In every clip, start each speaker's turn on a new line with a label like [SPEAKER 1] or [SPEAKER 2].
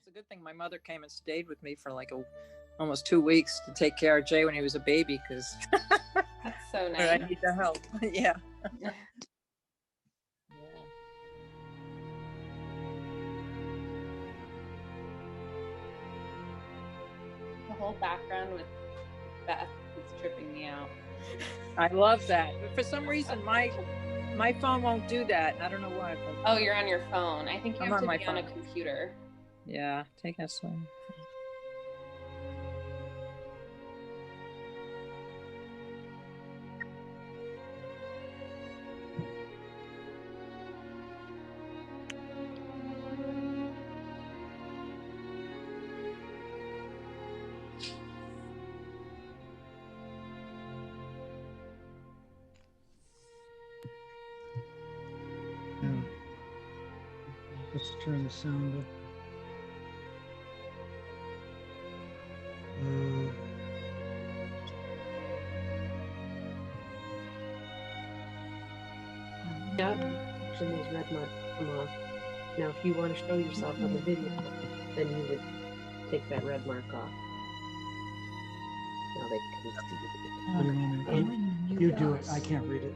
[SPEAKER 1] a good thing my mother came and stayed with me for like almost 2 weeks to take care of Jay when he was a baby, because
[SPEAKER 2] that's so nice.
[SPEAKER 1] I need the help. Yeah.
[SPEAKER 2] The whole background with Beth is tripping me out.
[SPEAKER 1] I love that. But for some reason, my phone won't do that. I don't know why. But
[SPEAKER 2] oh, you're on your phone. I think you have to be on a computer.
[SPEAKER 1] Yeah, take a swing.
[SPEAKER 3] Let's turn the sound up.
[SPEAKER 4] Yeah, when those red marks come off. Now, if you want to show yourself on the video, then you would take that red mark off. Now they can see.
[SPEAKER 3] What do you mean? You do it. I can't read it.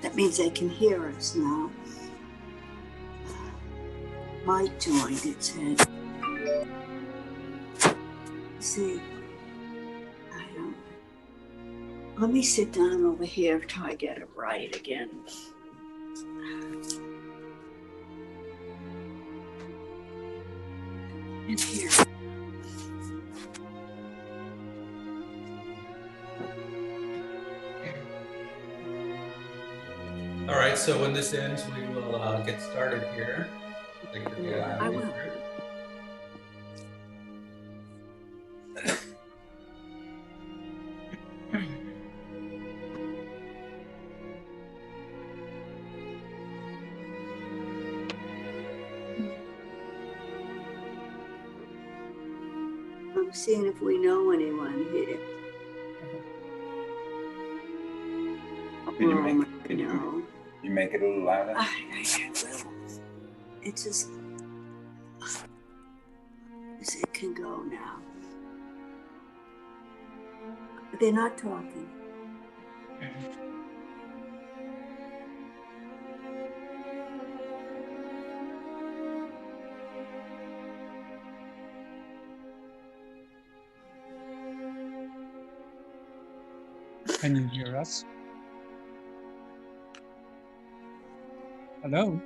[SPEAKER 5] That means they can hear us now. Mike joined its head. See, I don't. Let me sit down over here till I get it right again. And here.
[SPEAKER 6] All right, so when this ends, we will get started here.
[SPEAKER 5] I will. I'm seeing if we know anyone here.
[SPEAKER 7] Can you make it a little louder?
[SPEAKER 5] I will. It's as it can go now. They're not talking.
[SPEAKER 3] Can you hear us? Hello?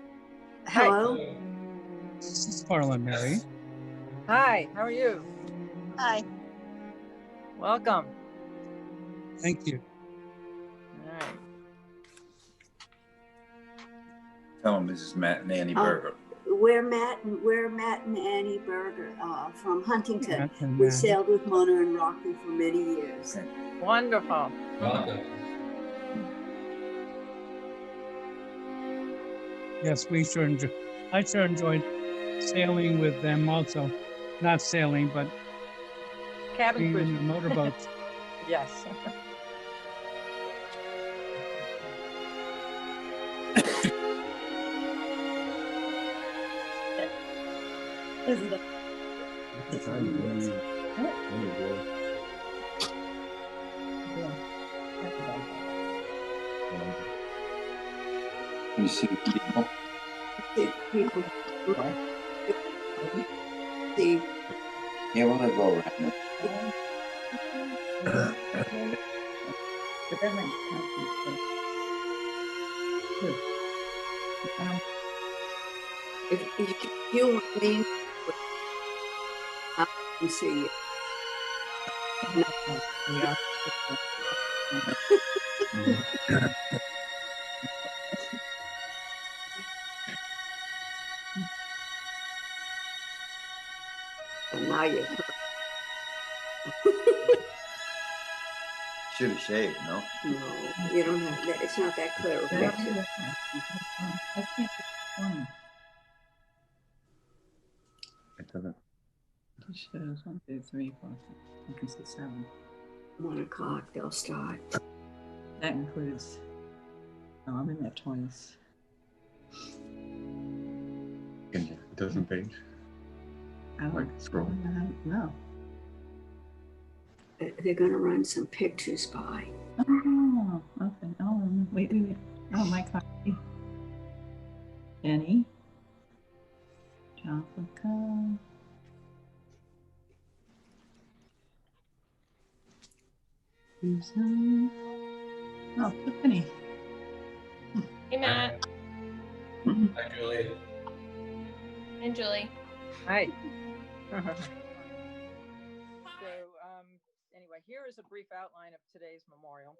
[SPEAKER 5] Hello?
[SPEAKER 3] This is Carla Mary.
[SPEAKER 1] Hi, how are you?
[SPEAKER 5] Hi.
[SPEAKER 1] Welcome.
[SPEAKER 3] Thank you.
[SPEAKER 1] All right.
[SPEAKER 7] Tell them this is Matt and Annie Berger.
[SPEAKER 5] We're Matt and Annie Berger from Huntington.
[SPEAKER 3] And,
[SPEAKER 5] we sailed with Monna and Rocky for many years.
[SPEAKER 7] Okay.
[SPEAKER 1] Wonderful.
[SPEAKER 6] Welcome.
[SPEAKER 3] Yes, we sure enjoy. I sure enjoyed sailing with them also. Not sailing, but
[SPEAKER 1] Cabin
[SPEAKER 3] being
[SPEAKER 1] cruise.
[SPEAKER 3] in the motorboats.
[SPEAKER 1] Yes.
[SPEAKER 7] You see people?
[SPEAKER 5] People. See.
[SPEAKER 7] Yeah, we'll let go right now.
[SPEAKER 5] But that might if you want me, I can see you. And now you're
[SPEAKER 7] Should have shaved, no?
[SPEAKER 5] No, you don't have that. It's not that clear a picture.
[SPEAKER 7] It doesn't.
[SPEAKER 1] It shows 1, 2, 3, 4, 5. I can see 7.
[SPEAKER 5] 1 o'clock they'll start.
[SPEAKER 1] That includes. Oh, I'm in there twice.
[SPEAKER 8] It doesn't page.
[SPEAKER 1] I don't
[SPEAKER 8] Like scroll.
[SPEAKER 1] No.
[SPEAKER 5] They're gonna run some pictures by.
[SPEAKER 1] Oh, okay. Oh, wait. Oh, my copy. Jenny. Jessica. Susan. Oh, Tiffany.
[SPEAKER 2] Hey, Matt
[SPEAKER 6] Hi, Julie.
[SPEAKER 2] and Julie.
[SPEAKER 1] Hi. Anyway, here is a brief outline of today's memorial.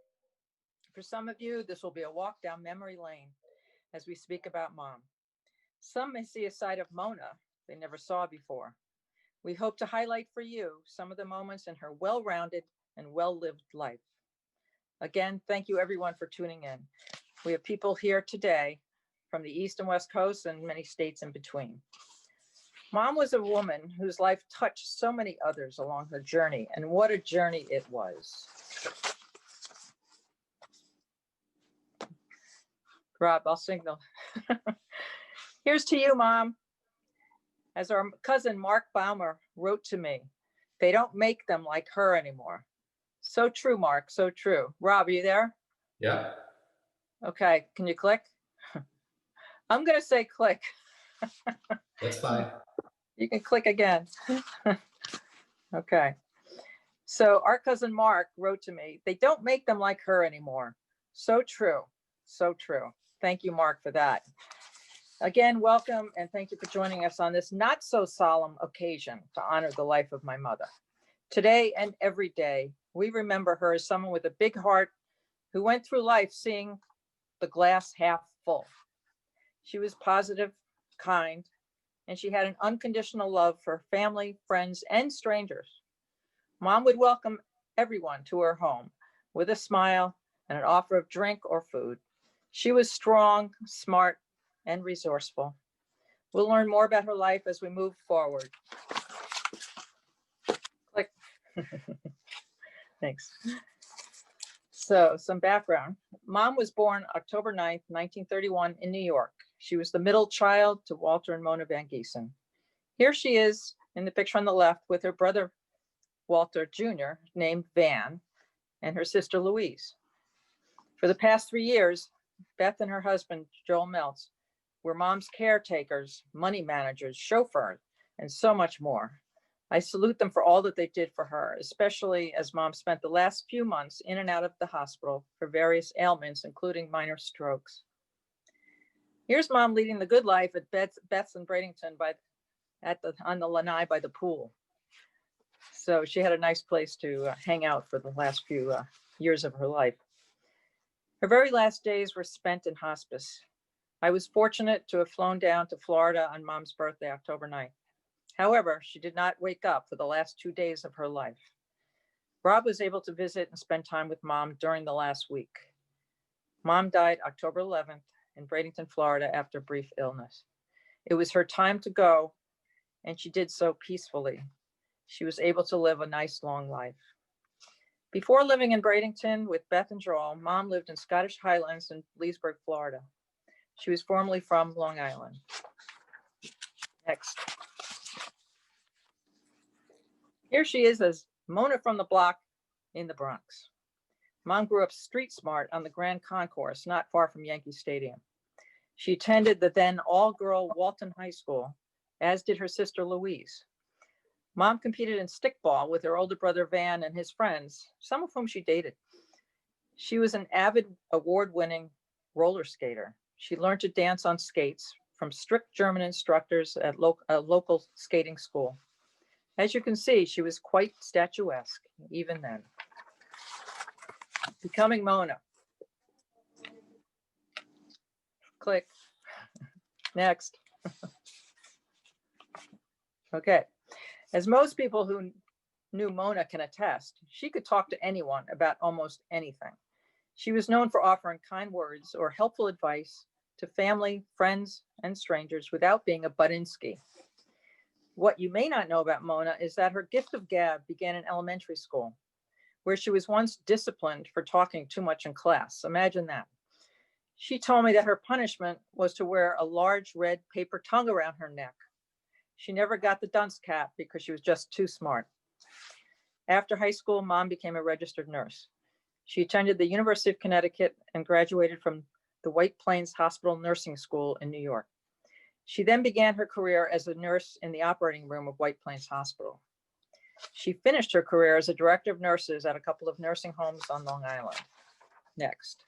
[SPEAKER 1] For some of you, this will be a walk down memory lane as we speak about Mom. Some may see a side of Monna they never saw before. We hope to highlight for you some of the moments in her well-rounded and well-lived life. Again, thank you everyone for tuning in. We have people here today from the East and West Coast and many states in between. Mom was a woman whose life touched so many others along her journey, and what a journey it was. Rob, I'll signal. Here's to you, Mom. As our cousin Mark Baumer wrote to me, they don't make them like her anymore. So true, Mark, so true. Rob, are you there?
[SPEAKER 6] Yeah.
[SPEAKER 1] Okay, can you click? I'm gonna say click.
[SPEAKER 6] That's fine.
[SPEAKER 1] You can click again. Okay. So our cousin Mark wrote to me, they don't make them like her anymore. So true, so true. Thank you, Mark, for that. Again, welcome and thank you for joining us on this not so solemn occasion to honor the life of my mother. Today and every day, we remember her as someone with a big heart who went through life seeing the glass half full. She was positive, kind, and she had an unconditional love for family, friends, and strangers. Mom would welcome everyone to her home with a smile and an offer of drink or food. She was strong, smart, and resourceful. We'll learn more about her life as we move forward. Click. Thanks. So some background. Mom was born October 9th, 1931 in New York. She was the middle child to Walter and Monna Van Gieson. Here she is in the picture on the left with her brother, Walter Jr., named Van, and her sister, Louise. For the past 3 years, Beth and her husband, Joel Meltz, were Mom's caretakers, money managers, chauffeurs, and so much more. I salute them for all that they did for her, especially as Mom spent the last few months in and out of the hospital for various ailments, including minor strokes. Here's Mom leading the good life at Beth's in Bradenton on the lanai by the pool. So she had a nice place to hang out for the last few years of her life. Her very last days were spent in hospice. I was fortunate to have flown down to Florida on Mom's birthday, October 9th. However, she did not wake up for the last 2 days of her life. Rob was able to visit and spend time with Mom during the last week. Mom died October 11th in Bradenton, Florida after a brief illness. It was her time to go, and she did so peacefully. She was able to live a nice long life. Before living in Bradenton with Beth and Joel, Mom lived in Scottish Highlands in Leesburg, Florida. She was formerly from Long Island. Next. Here she is as Monna from the block in the Bronx. Mom grew up street smart on the Grand Concourse, not far from Yankee Stadium. She attended the then all-girl Walton High School, as did her sister Louise. Mom competed in stickball with her older brother Van and his friends, some of whom she dated. She was an avid award-winning roller skater. She learned to dance on skates from strict German instructors at a local skating school. As you can see, she was quite statuesque, even then. Becoming Monna. Click. Next. Okay. As most people who knew Monna can attest, she could talk to anyone about almost anything. She was known for offering kind words or helpful advice to family, friends, and strangers without being a Budinsky. What you may not know about Monna is that her gift of gab began in elementary school, where she was once disciplined for talking too much in class. Imagine that. She told me that her punishment was to wear a large red paper tongue around her neck. She never got the dunce cap because she was just too smart. After high school, Mom became a registered nurse. She attended the University of Connecticut and graduated from the White Plains Hospital Nursing School in New York. She then began her career as a nurse in the operating room of White Plains Hospital. She finished her career as a director of nurses at a couple of nursing homes on Long Island. Next.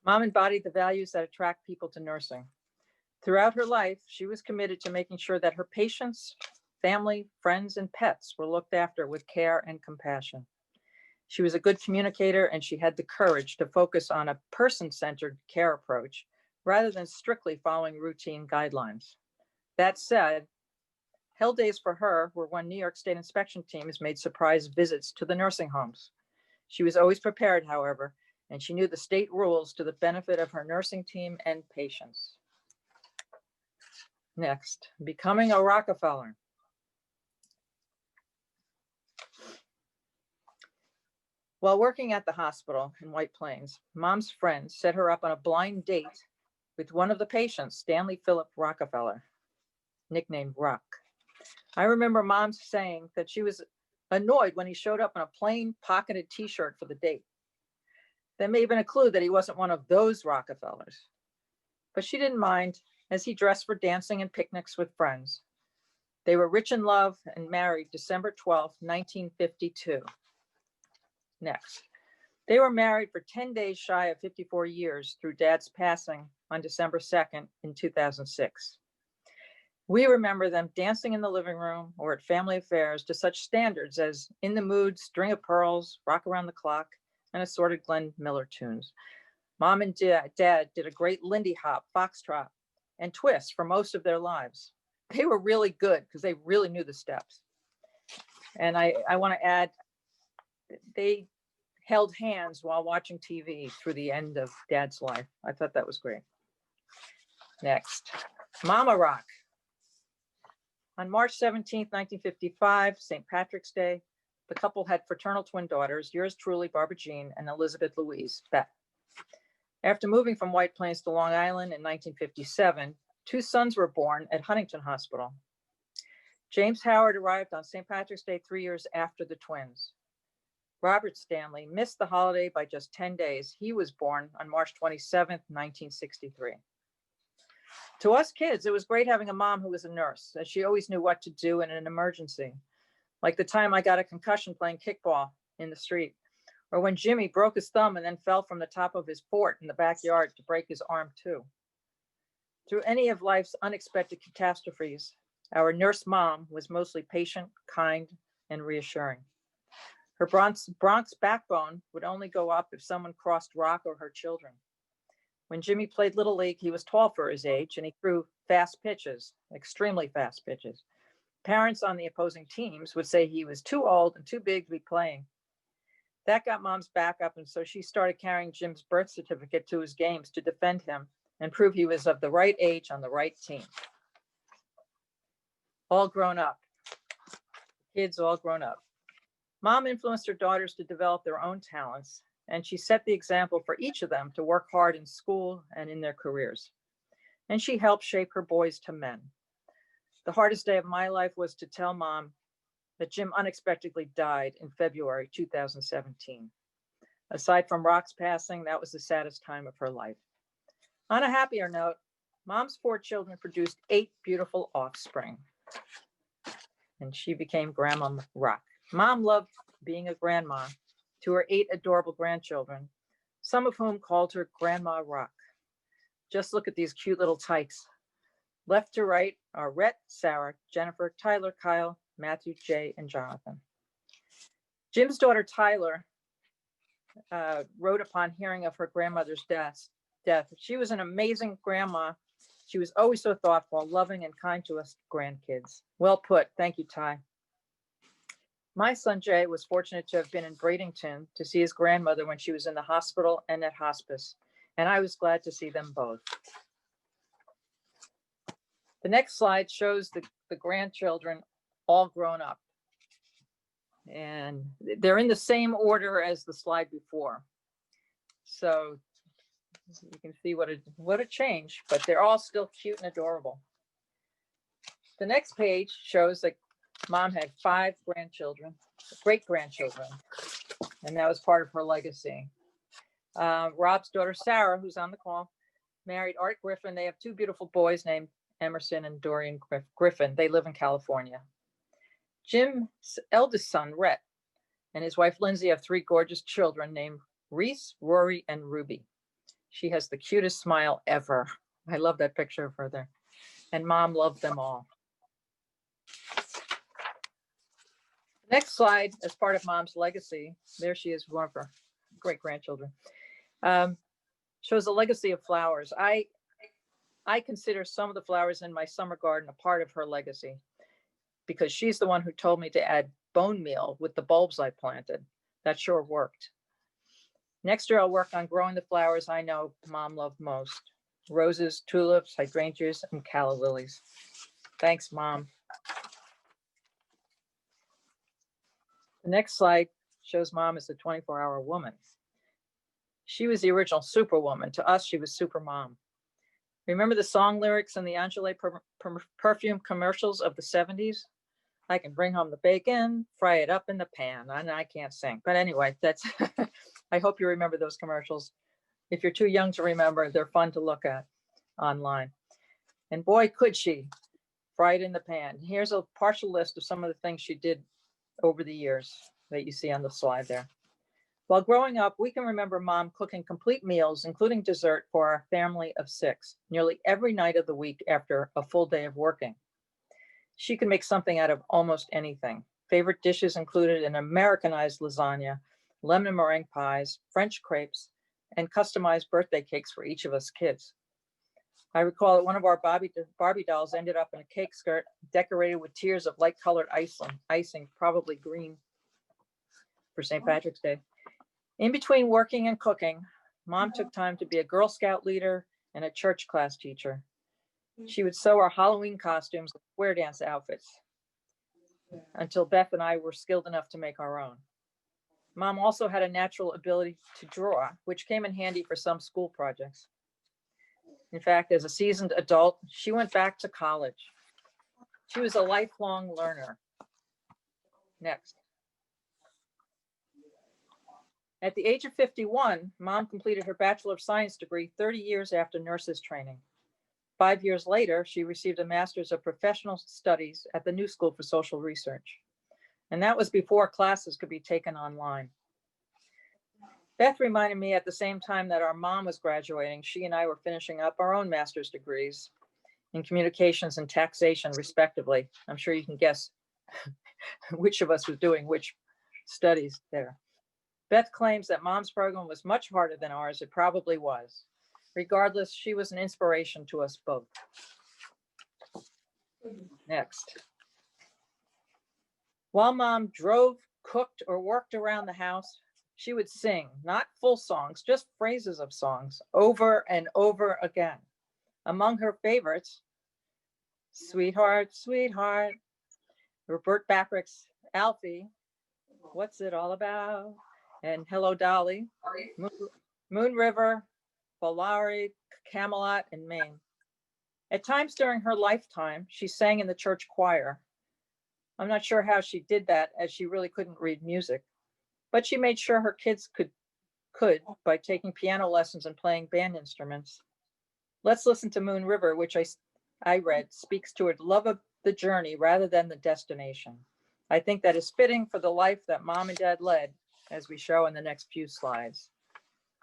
[SPEAKER 1] Mom embodied the values that attract people to nursing. Throughout her life, she was committed to making sure that her patients, family, friends, and pets were looked after with care and compassion. She was a good communicator, and she had the courage to focus on a person-centered care approach rather than strictly following routine guidelines. That said, hell days for her were when New York State inspection teams made surprise visits to the nursing homes. She was always prepared, however, and she knew the state rules to the benefit of her nursing team and patients. Next, becoming a Rockefeller. While working at the hospital in White Plains, Mom's friend set her up on a blind date with one of the patients, Stanley Philip Rockefeller, nicknamed Rock. I remember Mom saying that she was annoyed when he showed up in a plain pocketed t-shirt for the date. That may have been a clue that he wasn't one of those Rockefellers. But she didn't mind, as he dressed for dancing and picnics with friends. They were rich in love and married December 12, 1952. Next. They were married for 10 days shy of 54 years through Dad's passing on December 2nd in 2006. We remember them dancing in the living room or at family affairs to such standards as In the Mood, String of Pearls, Rock Around the Clock, and assorted Glenn Miller tunes. Mom and Dad did a great Lindy Hop, Foxtrot, and Twist for most of their lives. They were really good because they really knew the steps. And I want to add, they held hands while watching TV through the end of Dad's life. I thought that was great. Next, Mama Rock. On March 17th, 1955, St. Patrick's Day, the couple had fraternal twin daughters, yours truly, Barbara Jean, and Elizabeth Louise, Beth. After moving from White Plains to Long Island in 1957, 2 sons were born at Huntington Hospital. James Howard arrived on St. Patrick's Day 3 years after the twins. Robert Stanley missed the holiday by just 10 days. He was born on March 27th, 1963. To us kids, it was great having a mom who was a nurse, as she always knew what to do in an emergency. Like the time I got a concussion playing kickball in the street, or when Jimmy broke his thumb and then fell from the top of his fort in the backyard to break his arm too. Through any of life's unexpected catastrophes, our nurse mom was mostly patient, kind, and reassuring. Her Bronx backbone would only go up if someone crossed Rock or her children. When Jimmy played Little League, he was tall for his age and he threw fast pitches, extremely fast pitches. Parents on the opposing teams would say he was too old and too big to be playing. That got Mom's back up, and so she started carrying Jim's birth certificate to his games to defend him and prove he was of the right age on the right team. All grown up. Kids all grown up. Mom influenced her daughters to develop their own talents, and she set the example for each of them to work hard in school and in their careers. And she helped shape her boys to men. The hardest day of my life was to tell Mom that Jim unexpectedly died in February 2017. Aside from Rock's passing, that was the saddest time of her life. On a happier note, Mom's 4 children produced 8 beautiful offspring, and she became Grandma Rock. Mom loved being a grandma to her 8 adorable grandchildren, some of whom called her Grandma Rock. Just look at these cute little tykes. Left to right are Rhett, Sarah, Jennifer, Tyler, Kyle, Matthew, Jay, and Jonathan. Jim's daughter, Tyler, wrote upon hearing of her grandmother's death. She was an amazing grandma. She was always so thoughtful, loving, and kind to us grandkids. Well put. Thank you, Ty. My son Jay was fortunate to have been in Bradenton to see his grandmother when she was in the hospital and at hospice, and I was glad to see them both. The next slide shows the grandchildren all grown up. And they're in the same order as the slide before. So you can see what a change, but they're all still cute and adorable. The next page shows that Mom had 5 grandchildren, great-grandchildren, and that was part of her legacy. Rob's daughter, Sarah, who's on the call, married Art Griffin. They have 2 beautiful boys named Emerson and Dorian Griffin. They live in California. Jim's eldest son, Rhett, and his wife, Lindsay, have 3 gorgeous children named Reese, Rory, and Ruby. She has the cutest smile ever. I love that picture of her there. And Mom loved them all. Next slide, as part of Mom's legacy, there she is, one of her great-grandchildren, shows a legacy of flowers. I consider some of the flowers in my summer garden a part of her legacy because she's the one who told me to add bone meal with the bulbs I planted. That sure worked. Next year, I'll work on growing the flowers I know Mom loved most: roses, tulips, hydrangeas, and calla lilies. Thanks, Mom. The next slide shows Mom as the 24-hour woman. She was the original superwoman. To us, she was super mom. Remember the song lyrics in the Angele perfume commercials of the 70s? I can bring home the bacon, fry it up in the pan. And I can't sing. But anyway, that's I hope you remember those commercials. If you're too young to remember, they're fun to look at online. And boy, could she fry it in the pan. Here's a partial list of some of the things she did over the years that you see on the slide there. While growing up, we can remember Mom cooking complete meals, including dessert, for our family of 6, nearly every night of the week after a full day of working. She could make something out of almost anything. Favorite dishes included an Americanized lasagna, lemon meringue pies, French crepes, and customized birthday cakes for each of us kids. I recall that one of our Barbie dolls ended up in a cake skirt decorated with tiers of light-colored icing, probably green, for St. Patrick's Day. In between working and cooking, Mom took time to be a Girl Scout leader and a church class teacher. She would sew our Halloween costumes and square dance outfits until Beth and I were skilled enough to make our own. Mom also had a natural ability to draw, which came in handy for some school projects. In fact, as a seasoned adult, she went back to college. She was a lifelong learner. Next. At the age of 51, Mom completed her Bachelor of Science degree 30 years after nurses training. 5 years later, she received a Master's of Professional Studies at the New School for Social Research. And that was before classes could be taken online. Beth reminded me at the same time that our mom was graduating, she and I were finishing up our own master's degrees in communications and taxation, respectively. I'm sure you can guess which of us was doing which studies there. Beth claims that Mom's program was much harder than ours. It probably was. Regardless, she was an inspiration to us both. Next. While Mom drove, cooked, or worked around the house, she would sing, not full songs, just phrases of songs over and over again. Among her favorites, Sweetheart, Sweetheart, Burt Bacharach's Alfie, What's It All About? And Hello, Dolly, Moon River, Polari, Camelot, and Maine. At times during her lifetime, she sang in the church choir. I'm not sure how she did that, as she really couldn't read music, but she made sure her kids could by taking piano lessons and playing band instruments. Let's listen to Moon River, which I read speaks to her love of the journey rather than the destination. I think that is fitting for the life that Mom and Dad led, as we show in the next few slides.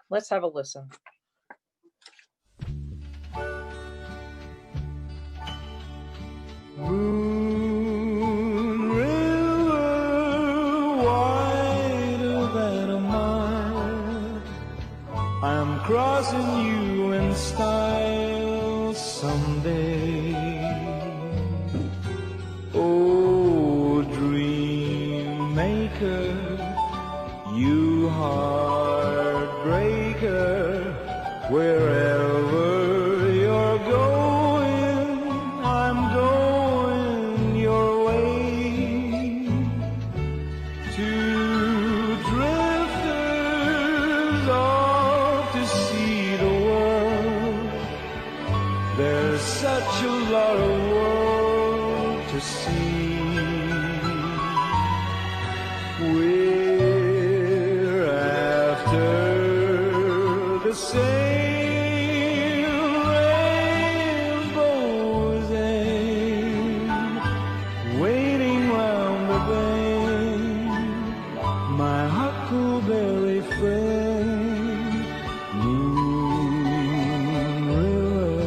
[SPEAKER 1] Let's have a listen.
[SPEAKER 9] Moon river, wider than a mile, I'm crossing you in style someday. Oh, dream anchor, you heartbreaker, wherever you're going, I'm going your way. Two drifters off to see the world. There's such a lot of world to see. We're after the same rainbow's end, waiting round the bend, my huckleberry friend, Moon River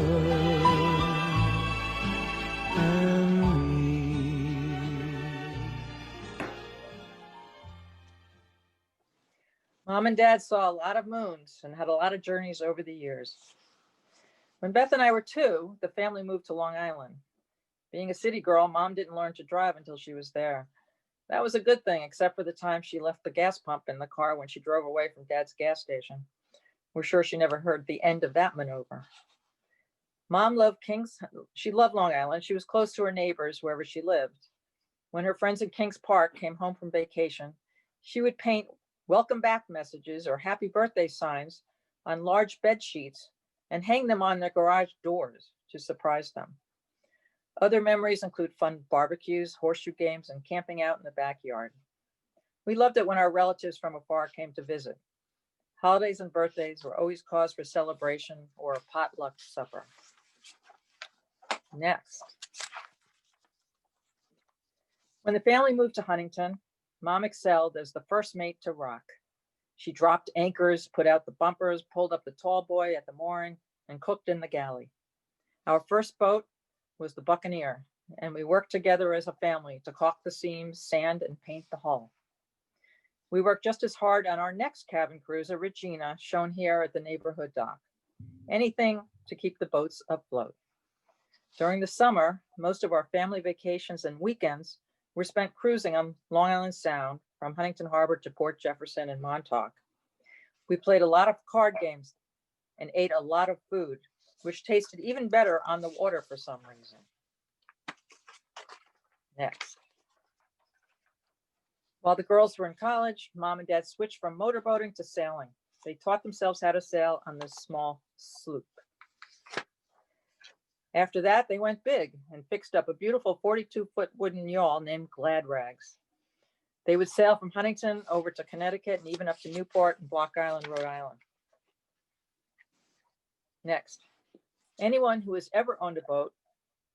[SPEAKER 9] and me.
[SPEAKER 1] Mom and Dad saw a lot of moons and had a lot of journeys over the years. When Beth and I were 2, the family moved to Long Island. Being a city girl, Mom didn't learn to drive until she was there. That was a good thing, except for the time she left the gas pump in the car when she drove away from Dad's gas station. We're sure she never heard the end of that maneuver. Mom loved she loved Long Island. She was close to her neighbors wherever she lived. When her friends in Kings Park came home from vacation, she would paint welcome back messages or happy birthday signs on large bed sheets and hang them on their garage doors to surprise them. Other memories include fun barbecues, horseshoe games, and camping out in the backyard. We loved it when our relatives from afar came to visit. Holidays and birthdays were always cause for celebration or a potluck supper. Next. When the family moved to Huntington, Mom excelled as the first mate to rock. She dropped anchors, put out the bumpers, pulled up the tall boy at the mooring, and cooked in the galley. Our first boat was the Buccaneer, and we worked together as a family to caulk the seams, sand, and paint the hull. We worked just as hard on our next cabin cruiser, Regina, shown here at the neighborhood dock. Anything to keep the boats afloat. During the summer, most of our family vacations and weekends were spent cruising on Long Island Sound from Huntington Harbor to Port Jefferson and Montauk. We played a lot of card games and ate a lot of food, which tasted even better on the water for some reason. Next. While the girls were in college, Mom and Dad switched from motorboating to sailing. They taught themselves how to sail on this small sloop. After that, they went big and fixed up a beautiful 42-foot wooden yawl named Glad Rags. They would sail from Huntington over to Connecticut and even up to Newport and Block Island, Rhode Island. Next, anyone who has ever owned a boat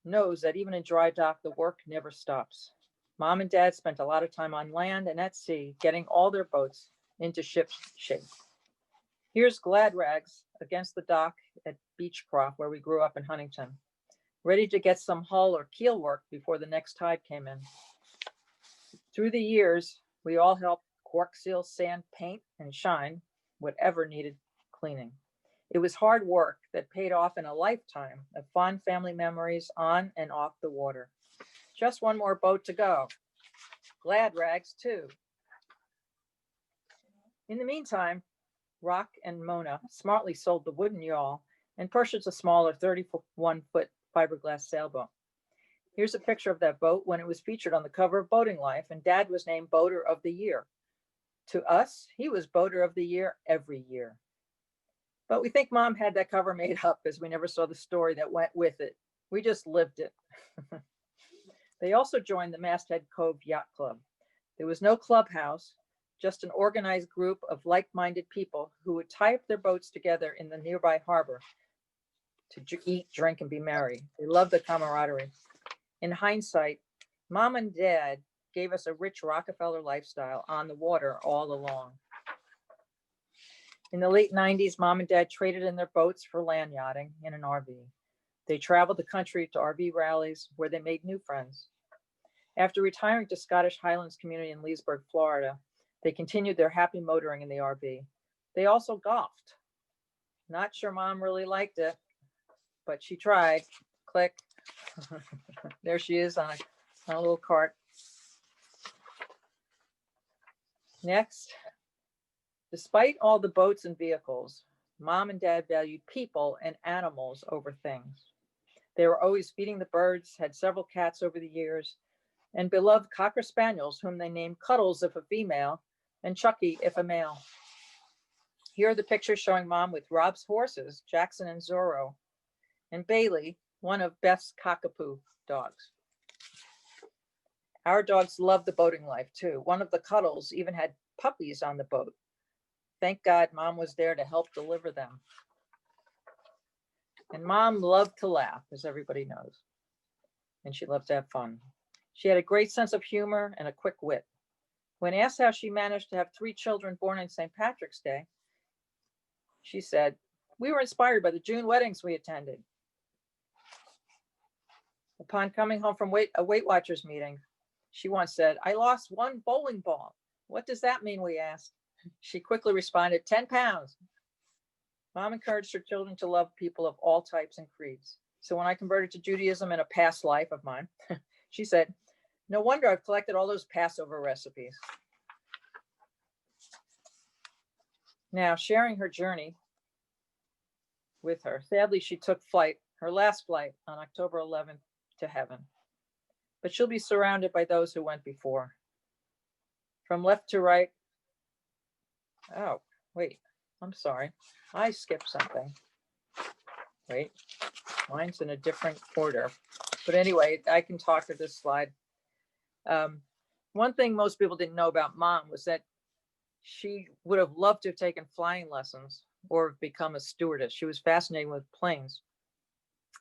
[SPEAKER 1] knows that even in dry dock, the work never stops. Mom and Dad spent a lot of time on land and at sea, getting all their boats into ship shape. Here's Glad Rags against the dock at Beechcroft, where we grew up in Huntington, ready to get some hull or keel work before the next tide came in. Through the years, we all helped cork seal, sand, paint, and shine whatever needed cleaning. It was hard work that paid off in a lifetime of fond family memories on and off the water. Just one more boat to go. Glad Rags, too. In the meantime, Rock and Mona smartly sold the wooden yawl and purchased a smaller 31-foot fiberglass sailboat. Here's a picture of that boat when it was featured on the cover of Boating Life, and Dad was named Boater of the Year. To us, he was Boater of the Year every year. But we think Mom had that cover made up, as we never saw the story that went with it. We just lived it. They also joined the Masthead Cove Yacht Club. There was no clubhouse, just an organized group of like-minded people who would tie up their boats together in the nearby harbor to eat, drink, and be merry. They loved the camaraderie. In hindsight, Mom and Dad gave us a rich Rockefeller lifestyle on the water all along. In the late 90s, Mom and Dad traded in their boats for land yachting in an RV. They traveled the country to RV rallies where they made new friends. After retiring to Scottish Highlands Community in Leesburg, Florida, they continued their happy motoring in the RV. They also golfed. Not sure Mom really liked it, but she tried. Click. There she is on a little cart. Next, despite all the boats and vehicles, Mom and Dad valued people and animals over things. They were always feeding the birds, had several cats over the years, and beloved Cocker Spaniels, whom they named Cuddles if a female and Chucky if a male. Here are the pictures showing Mom with Rob's horses, Jackson and Zorro, and Bailey, one of Beth's cockapoo dogs. Our dogs loved the boating life too. One of the Cuddles even had puppies on the boat. Thank God Mom was there to help deliver them. And Mom loved to laugh, as everybody knows. And she loved to have fun. She had a great sense of humor and a quick wit. When asked how she managed to have 3 children born on St. Patrick's Day, she said, "We were inspired by the June weddings we attended." Upon coming home from a Weight Watchers meeting, she once said, "I lost 1 bowling ball. What does that mean?" we asked. She quickly responded, 10 pounds. Mom encouraged her children to love people of all types and creeds. So when I converted to Judaism in a past life of mine, she said, "No wonder I've collected all those Passover recipes." Now, sharing her journey with her, sadly, she took her last flight on October 11th to heaven. But she'll be surrounded by those who went before. From left to right. Oh, wait, I'm sorry. I skipped something. Wait, mine's in a different order. But anyway, I can talk to this slide. One thing most people didn't know about Mom was that she would have loved to have taken flying lessons or become a stewardess. She was fascinated with planes.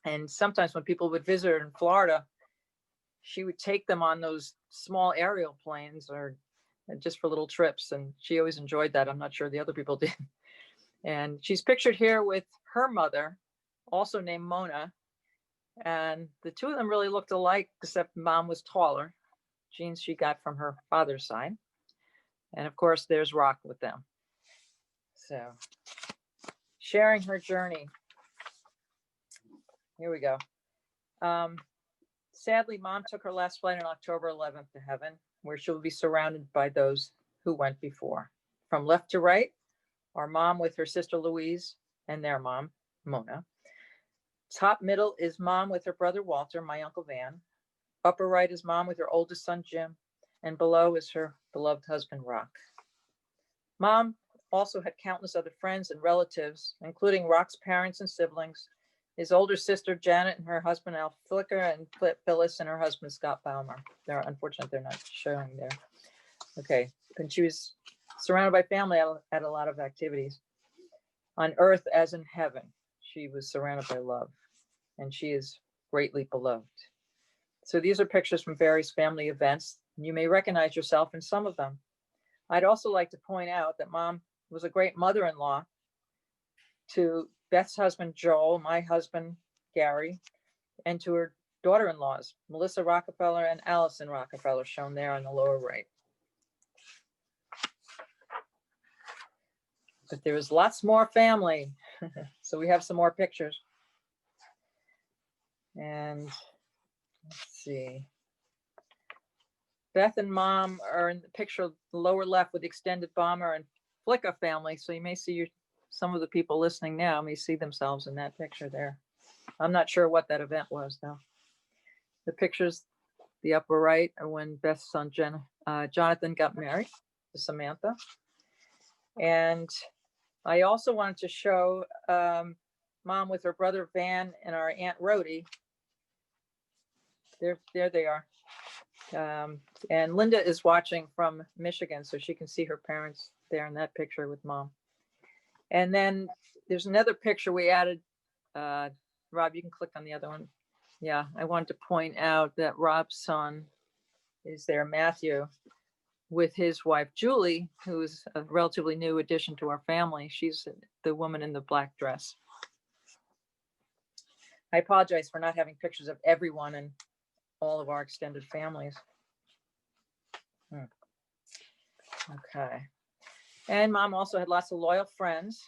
[SPEAKER 1] And sometimes when people would visit her in Florida, she would take them on those small aerial planes or just for little trips. And she always enjoyed that. I'm not sure the other people did. And she's pictured here with her mother, also named Monna. And the 2 of them really looked alike, except Mom was taller. Genes she got from her father's side. And of course, there's Rock with them. So, sharing her journey. Here we go. Sadly, Mom took her last flight on October 11th to heaven, where she'll be surrounded by those who went before. From left to right are Mom with her sister Louise and their mom, Monna. Top middle is Mom with her brother Walter, my Uncle Van. Upper right is Mom with her oldest son, Jim. And below is her beloved husband, Rock. Mom also had countless other friends and relatives, including Rock's parents and siblings, his older sister, Janet, and her husband, Al Flicker, and Phyllis and her husband, Scott Baumer. They're unfortunate they're not showing there. Okay, and she was surrounded by family at a lot of activities. On earth as in heaven, she was surrounded by love, and she is greatly beloved. So these are pictures from various family events. And you may recognize yourself in some of them. I'd also like to point out that Mom was a great mother-in-law to Beth's husband, Joel, my husband, Gary, and to her daughter-in-laws, Melissa Rockefeller and Allison Rockefeller, shown there on the lower right. But there is lots more family. So we have some more pictures. And let's see. Beth and Mom are in the picture the lower left with the extended Baumer and Flicka family. So you may see some of the people listening now may see themselves in that picture there. I'm not sure what that event was though. The pictures, the upper right, are when Beth's son Jonathan got married to Samantha. And I also wanted to show Mom with her brother Van and our Aunt Rhodey. There they are. And Linda is watching from Michigan, so she can see her parents there in that picture with Mom. And then there's another picture we added. Rob, you can click on the other one. Yeah, I wanted to point out that Rob's son is there, Matthew, with his wife, Julie, who is a relatively new addition to our family. She's the woman in the black dress. I apologize for not having pictures of everyone and all of our extended families. Okay. And Mom also had lots of loyal friends,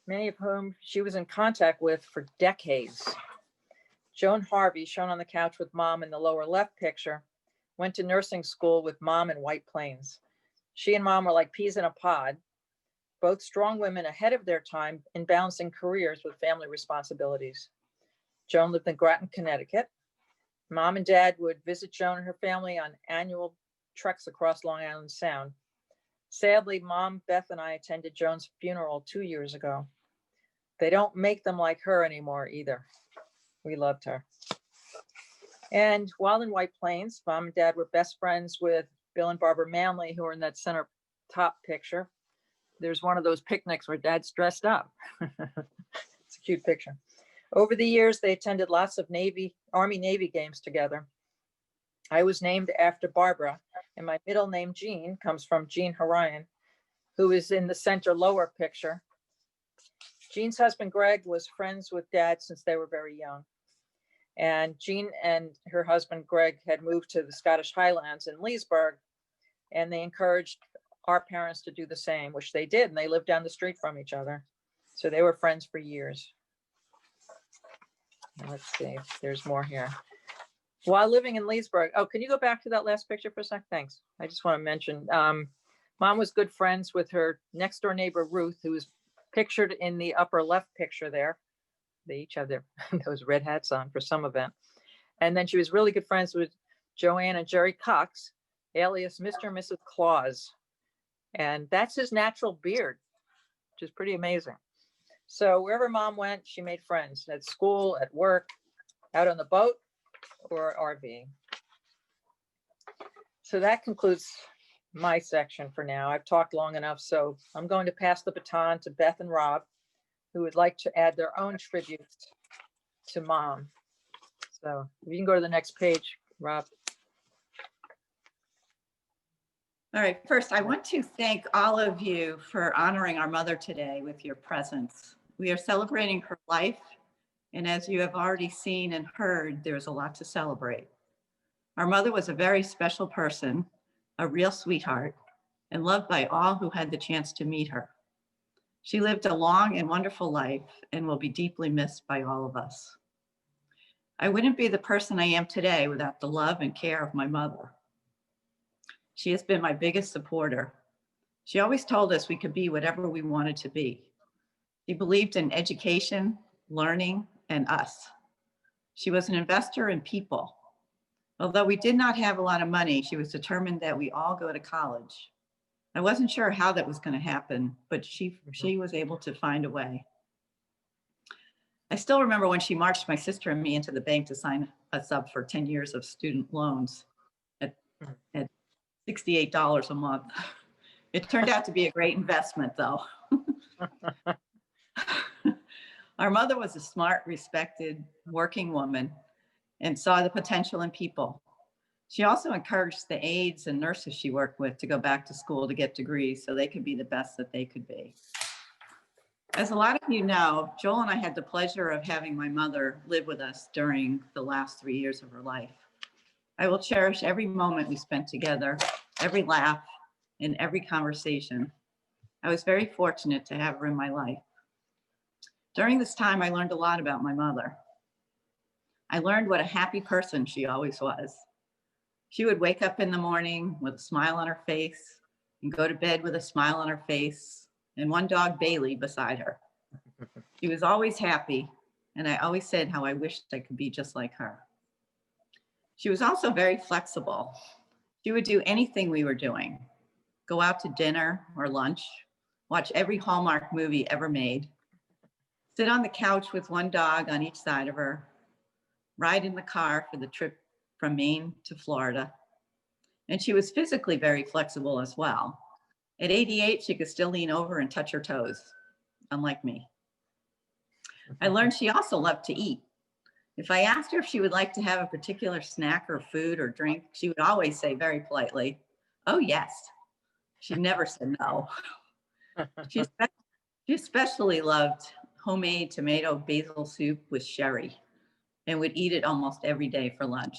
[SPEAKER 1] many of whom she was in contact with for decades. Joan Harvey, shown on the couch with Mom in the lower left picture, went to nursing school with Mom in White Plains. She and Mom were like peas in a pod, both strong women ahead of their time in balancing careers with family responsibilities. Joan lived in Bradenton, Connecticut. Mom and Dad would visit Joan and her family on annual treks across Long Island Sound. Sadly, Mom, Beth, and I attended Joan's funeral 2 years ago. They don't make them like her anymore either. We loved her. And while in White Plains, Mom and Dad were best friends with Bill and Barbara Manley, who are in that center top picture. There's one of those picnics where Dad's dressed up. It's a cute picture. Over the years, they attended lots of Army-Navy games together. I was named after Barbara, and my middle name, Jean, comes from Jean Horion, who is in the center lower picture. Jean's husband, Greg, was friends with Dad since they were very young. And Jean and her husband, Greg, had moved to the Scottish Highlands in Leesburg, and they encouraged our parents to do the same, which they did, and they lived down the street from each other. So they were friends for years. Let's see, there's more here. While living in Leesburg, oh, can you go back to that last picture for a sec? Thanks. I just want to mention, Mom was good friends with her next door neighbor, Ruth, who is pictured in the upper left picture there. They each have their those red hats on for some event. And then she was really good friends with Joanne and Jerry Cox, alias Mr. and Mrs. Claus. And that's his natural beard, which is pretty amazing. So wherever Mom went, she made friends at school, at work, out on the boat, or RV. So that concludes my section for now. I've talked long enough, so I'm going to pass the baton to Beth and Rob, who would like to add their own tributes to Mom. So you can go to the next page, Rob.
[SPEAKER 10] All right, first, I want to thank all of you for honoring our mother today with your presence. We are celebrating her life, and as you have already seen and heard, there's a lot to celebrate. Our mother was a very special person, a real sweetheart, and loved by all who had the chance to meet her. She lived a long and wonderful life and will be deeply missed by all of us. I wouldn't be the person I am today without the love and care of my mother. She has been my biggest supporter. She always told us we could be whatever we wanted to be. She believed in education, learning, and us. She was an investor in people. Although we did not have a lot of money, she was determined that we all go to college. I wasn't sure how that was going to happen, but she was able to find a way. I still remember when she marched my sister and me into the bank to sign us up for 10 years of student loans at $68 a month. It turned out to be a great investment, though. Our mother was a smart, respected, working woman and saw the potential in people. She also encouraged the aides and nurses she worked with to go back to school to get degrees so they could be the best that they could be. As a lot of you know, Joel and I had the pleasure of having my mother live with us during the last 3 years of her life. I will cherish every moment we spent together, every laugh, and every conversation. I was very fortunate to have her in my life. During this time, I learned a lot about my mother. I learned what a happy person she always was. She would wake up in the morning with a smile on her face and go to bed with a smile on her face and one dog, Bailey, beside her. She was always happy, and I always said how I wished I could be just like her. She was also very flexible. She would do anything we were doing, go out to dinner or lunch, watch every Hallmark movie ever made, sit on the couch with one dog on each side of her, ride in the car for the trip from Maine to Florida. And she was physically very flexible as well. At 88, she could still lean over and touch her toes, unlike me. I learned she also loved to eat. If I asked her if she would like to have a particular snack or food or drink, she would always say very politely, "Oh, yes." She never said no. She especially loved homemade tomato basil soup with sherry and would eat it almost every day for lunch.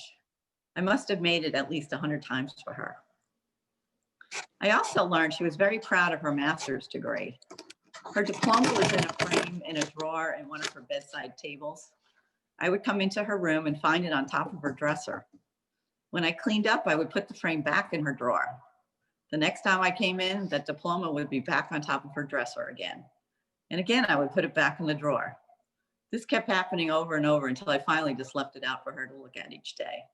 [SPEAKER 10] I must have made it at least 100 times for her. I also learned she was very proud of her master's degree. Her diploma was in a frame in a drawer in one of her bedside tables. I would come into her room and find it on top of her dresser. When I cleaned up, I would put the frame back in her drawer. The next time I came in, that diploma would be back on top of her dresser again. And again, I would put it back in the drawer. This kept happening over and over until I finally just left it out for her to look at each day.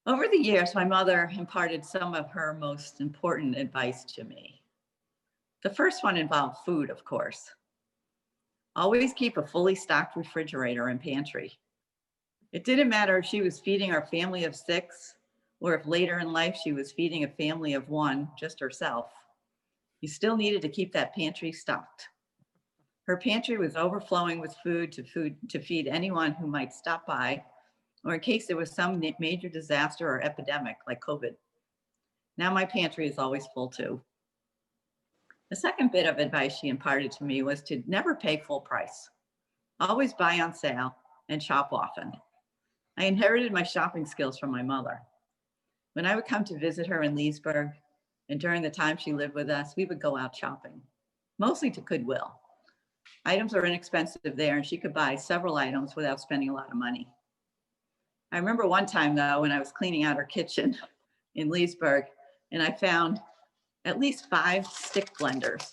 [SPEAKER 10] Over the years, my mother imparted some of her most important advice to me. The first one involved food, of course. Always keep a fully stocked refrigerator and pantry. It didn't matter if she was feeding our family of 6 or if later in life she was feeding a family of 1, just herself. You still needed to keep that pantry stocked. Her pantry was overflowing with food to feed anyone who might stop by, or in case there was some major disaster or epidemic like COVID. Now my pantry is always full too. The second bit of advice she imparted to me was to never pay full price. Always buy on sale and shop often. I inherited my shopping skills from my mother. When I would come to visit her in Leesburg, and during the time she lived with us, we would go out shopping, mostly to Goodwill. Items are inexpensive there, and she could buy several items without spending a lot of money. I remember one time, though, when I was cleaning out her kitchen in Leesburg, and I found at least 5 stick blenders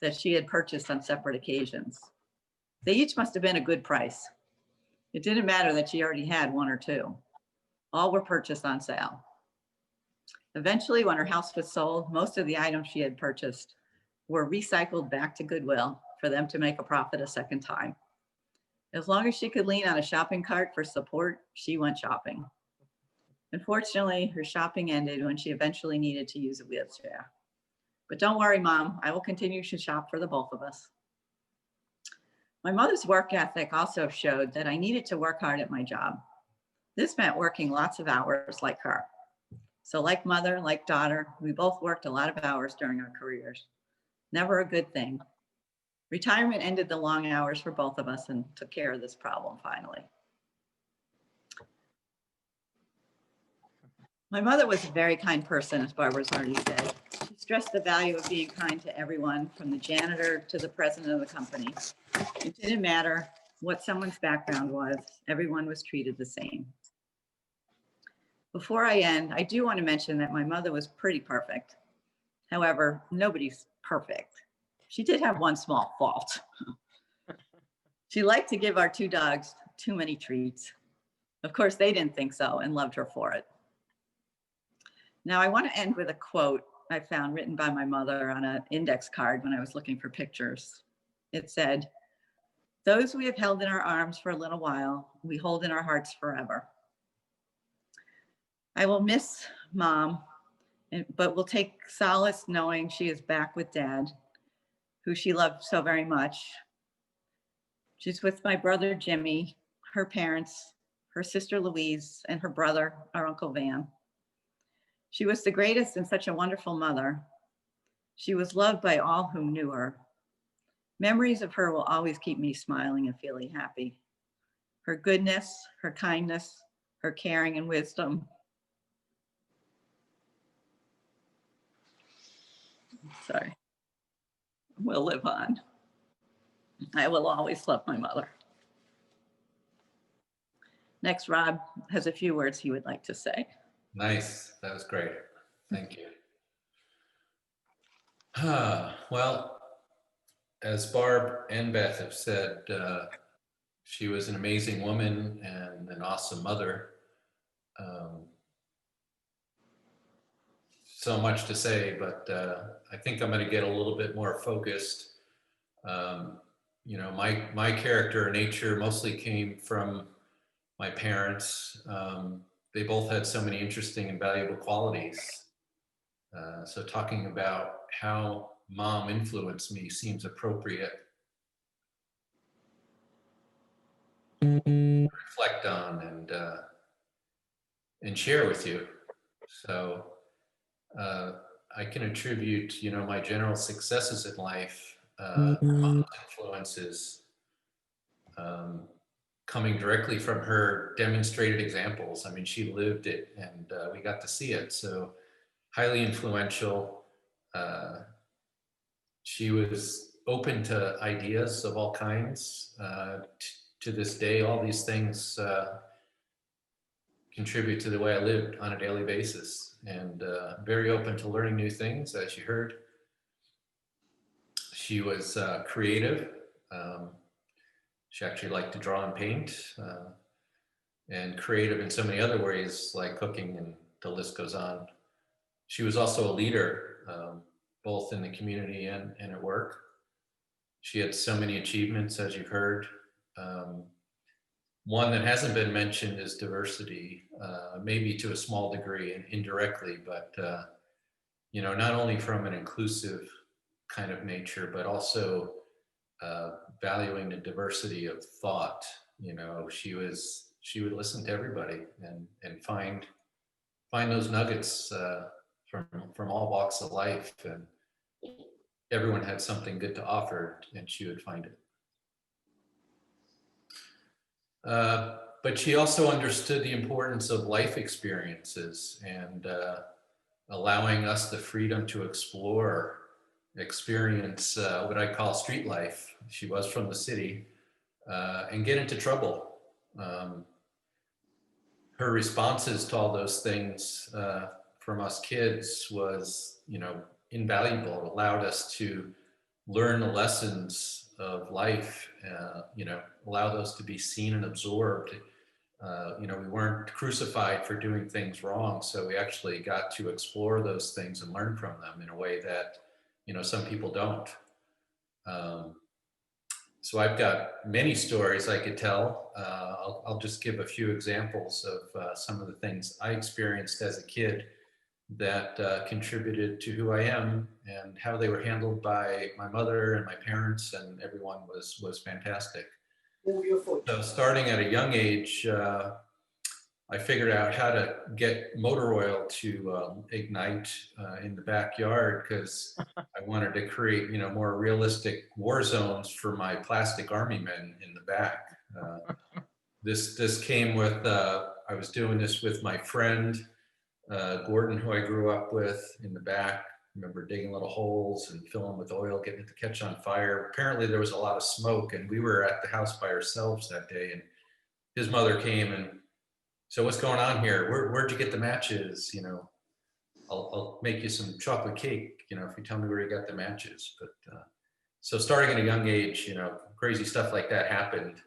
[SPEAKER 10] that she had purchased on separate occasions. They each must have been a good price. It didn't matter that she already had 1 or 2. All were purchased on sale. Eventually, when her house was sold, most of the items she had purchased were recycled back to Goodwill for them to make a profit a second time. As long as she could lean on a shopping cart for support, she went shopping. Unfortunately, her shopping ended when she eventually needed to use a wheelchair. But don't worry, Mom, I will continue to shop for the both of us. My mother's work ethic also showed that I needed to work hard at my job. This meant working lots of hours like her. So like mother, like daughter, we both worked a lot of hours during our careers. Never a good thing. Retirement ended the long hours for both of us and took care of this problem finally. My mother was a very kind person, as Barbara's already said. She stressed the value of being kind to everyone, from the janitor to the president of the company. It didn't matter what someone's background was, everyone was treated the same. Before I end, I do want to mention that my mother was pretty perfect. However, nobody's perfect. She did have one small fault. She liked to give our 2 dogs too many treats. Of course, they didn't think so and loved her for it. Now, I want to end with a quote I found written by my mother on an index card when I was looking for pictures. It said, "Those we have held in our arms for a little while, we hold in our hearts forever." I will miss Mom, but will take solace knowing she is back with Dad, who she loved so very much. She's with my brother Jimmy, her parents, her sister Louise, and her brother, our Uncle Van. She was the greatest and such a wonderful mother. She was loved by all who knew her. Memories of her will always keep me smiling and feeling happy. Her goodness, her kindness, her caring and wisdom. Sorry. Will live on. I will always love my mother. Next, Rob has a few words he would like to say.
[SPEAKER 6] Nice. That was great. Thank you. Well, as Barb and Beth have said, she was an amazing woman and an awesome mother. So much to say, but I think I'm going to get a little bit more focused. You know, my character nature mostly came from my parents. They both had so many interesting and valuable qualities. So talking about how Mom influenced me seems appropriate to reflect on and share with you. So I can attribute, you know, my general successes in life, Mom's influences, coming directly from her demonstrated examples. I mean, she lived it and we got to see it. So highly influential. She was open to ideas of all kinds. To this day, all these things contribute to the way I lived on a daily basis, and very open to learning new things, as you heard. She was creative. She actually liked to draw and paint, and creative in so many other ways, like cooking, and the list goes on. She was also a leader, both in the community and at work. She had so many achievements, as you've heard. One that hasn't been mentioned is diversity, maybe to a small degree and indirectly, but you know, not only from an inclusive kind of nature, but also valuing the diversity of thought. You know, she would listen to everybody and find those nuggets from all walks of life, and everyone had something good to offer, and she would find it. But she also understood the importance of life experiences and allowing us the freedom to experience what I call street life. She was from the city, and get into trouble. Her responses to all those things from us kids was, you know, invaluable. It allowed us to learn the lessons of life, you know, allow those to be seen and absorbed. You know, we weren't crucified for doing things wrong, so we actually got to explore those things and learn from them in a way that, you know, some people don't. So I've got many stories I could tell. I'll just give a few examples of some of the things I experienced as a kid that contributed to who I am, and how they were handled by my mother and my parents, and everyone was fantastic. So starting at a young age, I figured out how to get motor oil to ignite in the backyard, because I wanted to create, you know, more realistic war zones for my plastic army men in the back. This came with, I was doing this with my friend, Gordon, who I grew up with, in the back. I remember digging little holes and filling with oil, getting it to catch on fire. Apparently there was a lot of smoke, and we were at the house by ourselves that day, and his mother came and, so what's going on here? Where'd you get the matches? You know, I'll make you some chocolate cake, you know, if you tell me where you got the matches. But so starting at a young age, you know, crazy stuff like that happened.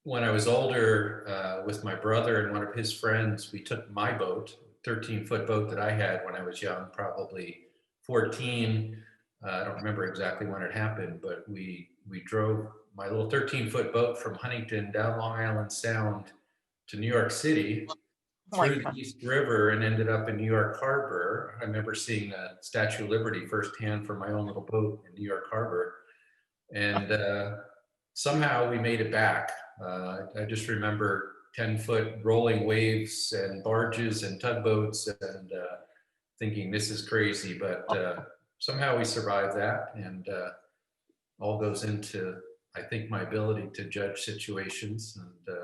[SPEAKER 6] When I was older, with my brother and one of his friends, we took my boat, 13-foot boat that I had when I was young, probably 14. I don't remember exactly when it happened, but we drove my little 13-foot boat from Huntington down Long Island Sound to New York City, through the East River, and ended up in New York Harbor. I remember seeing the Statue of Liberty firsthand from my own little boat in New York Harbor. And somehow we made it back. I just remember 10-foot rolling waves and barges and tugboats, and thinking this is crazy, but somehow we survived that, and all goes into, I think, my ability to judge situations. And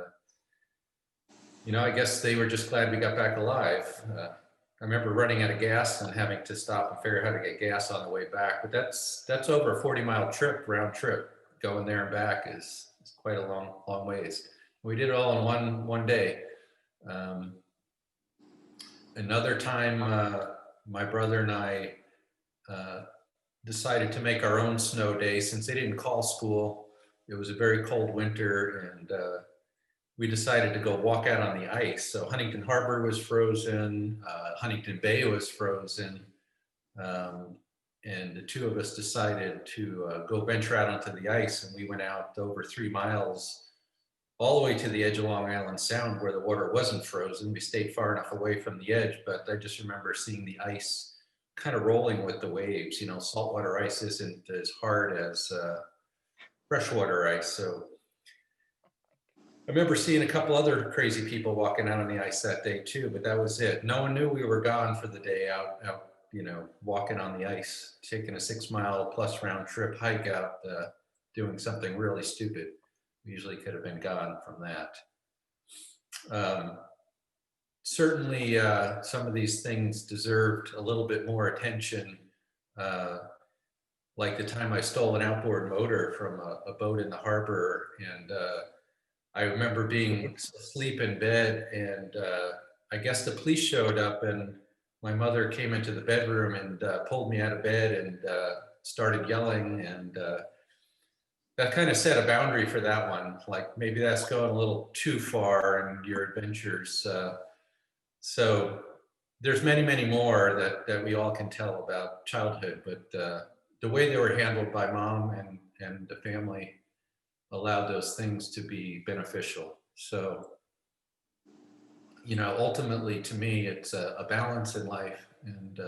[SPEAKER 6] you know, I guess they were just glad we got back alive. I remember running out of gas and having to stop and figure out how to get gas on the way back, but that's over a 40-mile trip, round trip. Going there and back is quite a long ways. We did it all in one day. Another time, my brother and I decided to make our own snow day. Since they didn't call school, it was a very cold winter, and we decided to go walk out on the ice. So Huntington Harbor was frozen, Huntington Bay was frozen, and the two of us decided to go venture out onto the ice, and we went out over 3 miles all the way to the edge of Long Island Sound, where the water wasn't frozen. We stayed far enough away from the edge, but I just remember seeing the ice kind of rolling with the waves. You know, saltwater ice isn't as hard as freshwater ice. So I remember seeing a couple other crazy people walking out on the ice that day too, but that was it. No one knew we were gone for the day, out you know, walking on the ice, taking a 6-mile plus round trip hike out, doing something really stupid. We usually could have been gone from that. Certainly, some of these things deserved a little bit more attention, like the time I stole an outboard motor from a boat in the harbor, and I remember being asleep in bed, and I guess the police showed up, and my mother came into the bedroom and pulled me out of bed and started yelling, and that kind of set a boundary for that one. Like maybe that's going a little too far in your adventures. So there's many, many more that we all can tell about childhood, but the way they were handled by mom and the family allowed those things to be beneficial. So, you know, ultimately to me, it's a balance in life, and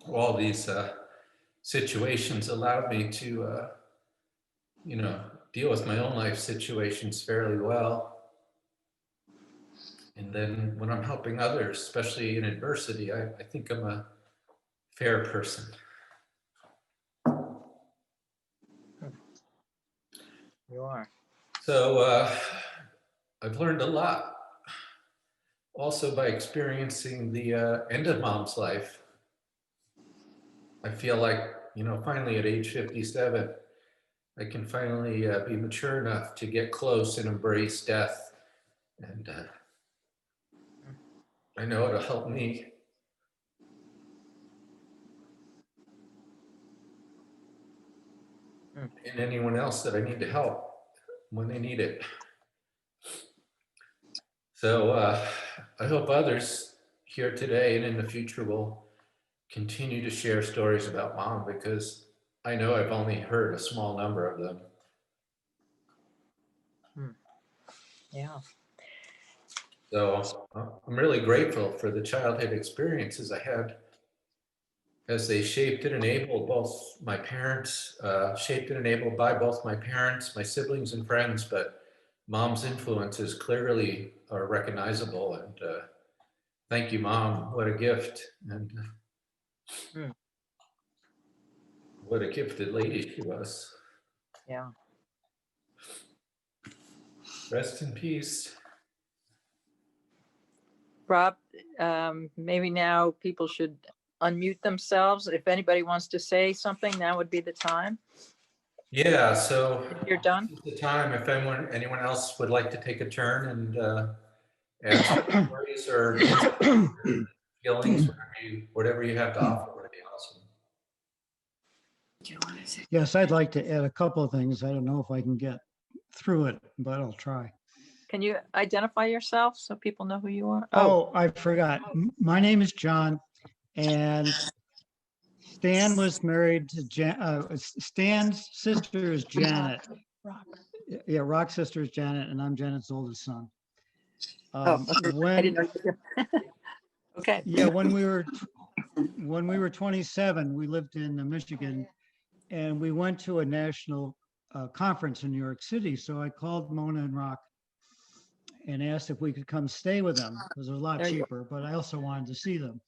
[SPEAKER 6] all these situations allowed me to, you know, deal with my own life situations fairly well. And then when I'm helping others, especially in adversity, I think I'm a fair person.
[SPEAKER 1] You are.
[SPEAKER 6] So I've learned a lot also by experiencing the end of mom's life. I feel like, you know, finally at age 57, I can finally be mature enough to get close and embrace death. And I know it'll help me. And anyone else that I need to help when they need it. So I hope others here today and in the future will continue to share stories about mom, because I know I've only heard a small number of them.
[SPEAKER 1] Yeah.
[SPEAKER 6] So I'm really grateful for the childhood experiences I had, as they shaped and enabled both my parents, shaped and enabled by both my parents, my siblings and friends, but mom's influences clearly are recognizable. And thank you, Mom. What a gift. And what a gifted lady she was.
[SPEAKER 1] Yeah.
[SPEAKER 6] Rest in peace.
[SPEAKER 1] Rob, maybe now people should unmute themselves. If anybody wants to say something, now would be the time.
[SPEAKER 6] Yeah, so
[SPEAKER 1] If you're done.
[SPEAKER 6] this is the time. If anyone else would like to take a turn and add some stories or feelings, whatever you have to offer would be awesome.
[SPEAKER 5] Do you want to say?
[SPEAKER 11] Yes, I'd like to add a couple of things. I don't know if I can get through it, but I'll try.
[SPEAKER 1] Can you identify yourself so people know who you are?
[SPEAKER 11] Oh, I forgot. My name is John, and Stan was married to Stan's sister is Janet. Yeah, Rock's sister is Janet, and I'm Janet's oldest son.
[SPEAKER 1] I didn't know you did. Okay.
[SPEAKER 11] Yeah, when we were 27, we lived in Michigan, and we went to a national conference in New York City. So I called Monna and Rock and asked if we could come stay with them, because it was a lot cheaper, but I also wanted to see them.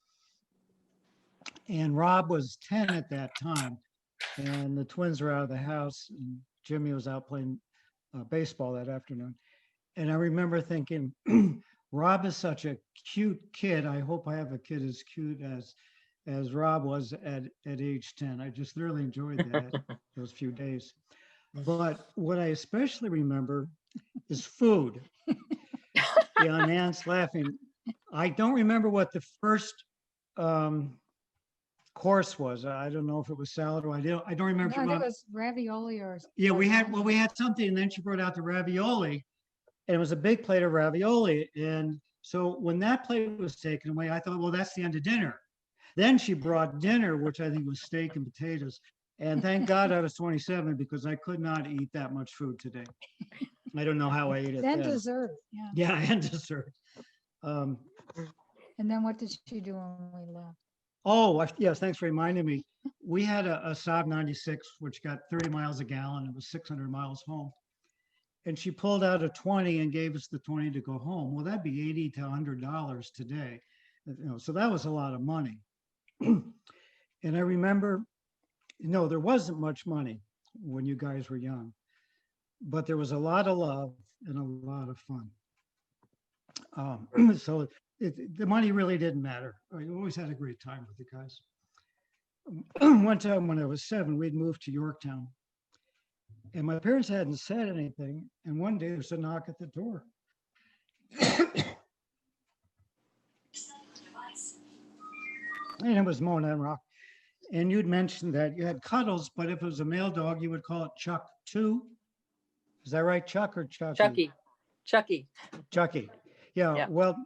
[SPEAKER 11] And Rob was 10 at that time, and the twins were out of the house, and Jimmy was out playing baseball that afternoon. And I remember thinking, Rob is such a cute kid. I hope I have a kid as cute as Rob was at age 10. I just really enjoyed that, those few days. But what I especially remember is food. Yeah, Nan's laughing. I don't remember what the first course was. I don't know if it was salad or I don't remember.
[SPEAKER 12] No, it was ravioli or.
[SPEAKER 11] Yeah, we had something, and then she brought out the ravioli, and it was a big plate of ravioli. And so when that plate was taken away, I thought, well, that's the end of dinner. Then she brought dinner, which I think was steak and potatoes. And thank God I was 27, because I could not eat that much food today. I don't know how I ate it
[SPEAKER 12] Then
[SPEAKER 11] then.
[SPEAKER 12] dessert, yeah.
[SPEAKER 11] Yeah, and dessert.
[SPEAKER 12] And then what did she do when we left?
[SPEAKER 11] Oh, yes, thanks for reminding me. We had a Saab 96, which got 30 miles a gallon. It was 600 miles home. And she pulled out a 20 and gave us the 20 to go home. Well, that'd be $80 to $100 today. So that was a lot of money. And I remember, there wasn't much money when you guys were young, but there was a lot of love and a lot of fun. So the money really didn't matter. I always had a great time with you guys. one time when I was 7, we'd moved to Yorktown. And my parents hadn't said anything. And one day there's a knock at the door. And it was Monna and Rock. And you'd mentioned that you had Cuddles, but if it was a male dog, you would call it Chuck 2. Is that right, Chuck or Chucky?
[SPEAKER 1] Chucky. Chucky.
[SPEAKER 11] Chucky. Yeah,
[SPEAKER 1] Yeah.
[SPEAKER 11] well,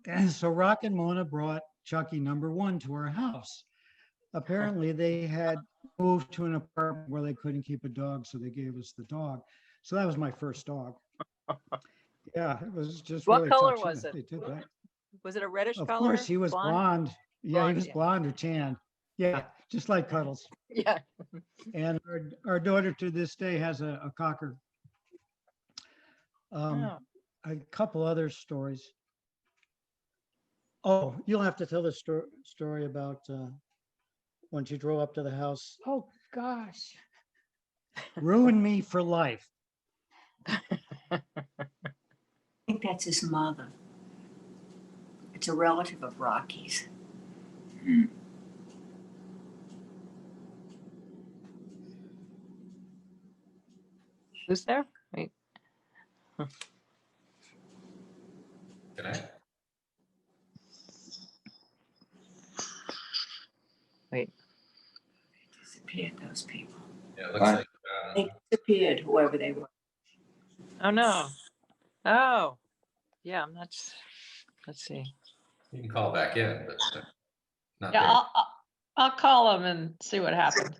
[SPEAKER 11] and so Rock and Monna brought Chucky number 1 to our house. Apparently they had moved to an apartment where they couldn't keep a dog, so they gave us the dog. So that was my first dog. Yeah, it was just
[SPEAKER 1] What
[SPEAKER 11] really
[SPEAKER 1] color
[SPEAKER 11] touching
[SPEAKER 1] was
[SPEAKER 11] that
[SPEAKER 1] it?
[SPEAKER 11] they did that.
[SPEAKER 1] Was it a reddish
[SPEAKER 11] Of
[SPEAKER 1] color?
[SPEAKER 11] course, he was blonde. Yeah,
[SPEAKER 1] Blonde,
[SPEAKER 11] he was
[SPEAKER 1] yeah.
[SPEAKER 11] blonde or tan. Yeah, just like Cuddles.
[SPEAKER 1] Yeah.
[SPEAKER 11] And our daughter to this day has a cocker.
[SPEAKER 1] Oh.
[SPEAKER 11] A couple other stories. Oh, you'll have to tell the story about when she drove up to the house.
[SPEAKER 12] Oh, gosh.
[SPEAKER 11] Ruined me for life.
[SPEAKER 5] I think that's his mother. It's a relative of Rocky's.
[SPEAKER 1] Who's there? Wait.
[SPEAKER 6] Can I?
[SPEAKER 1] Wait.
[SPEAKER 5] Disappeared, those people.
[SPEAKER 6] Yeah, it looks like
[SPEAKER 5] They disappeared, whoever they were.
[SPEAKER 1] Oh, no. Oh, yeah, I'm not, let's see.
[SPEAKER 6] you can call back in, but not
[SPEAKER 13] Yeah,
[SPEAKER 6] there.
[SPEAKER 13] I'll call them and see what happened.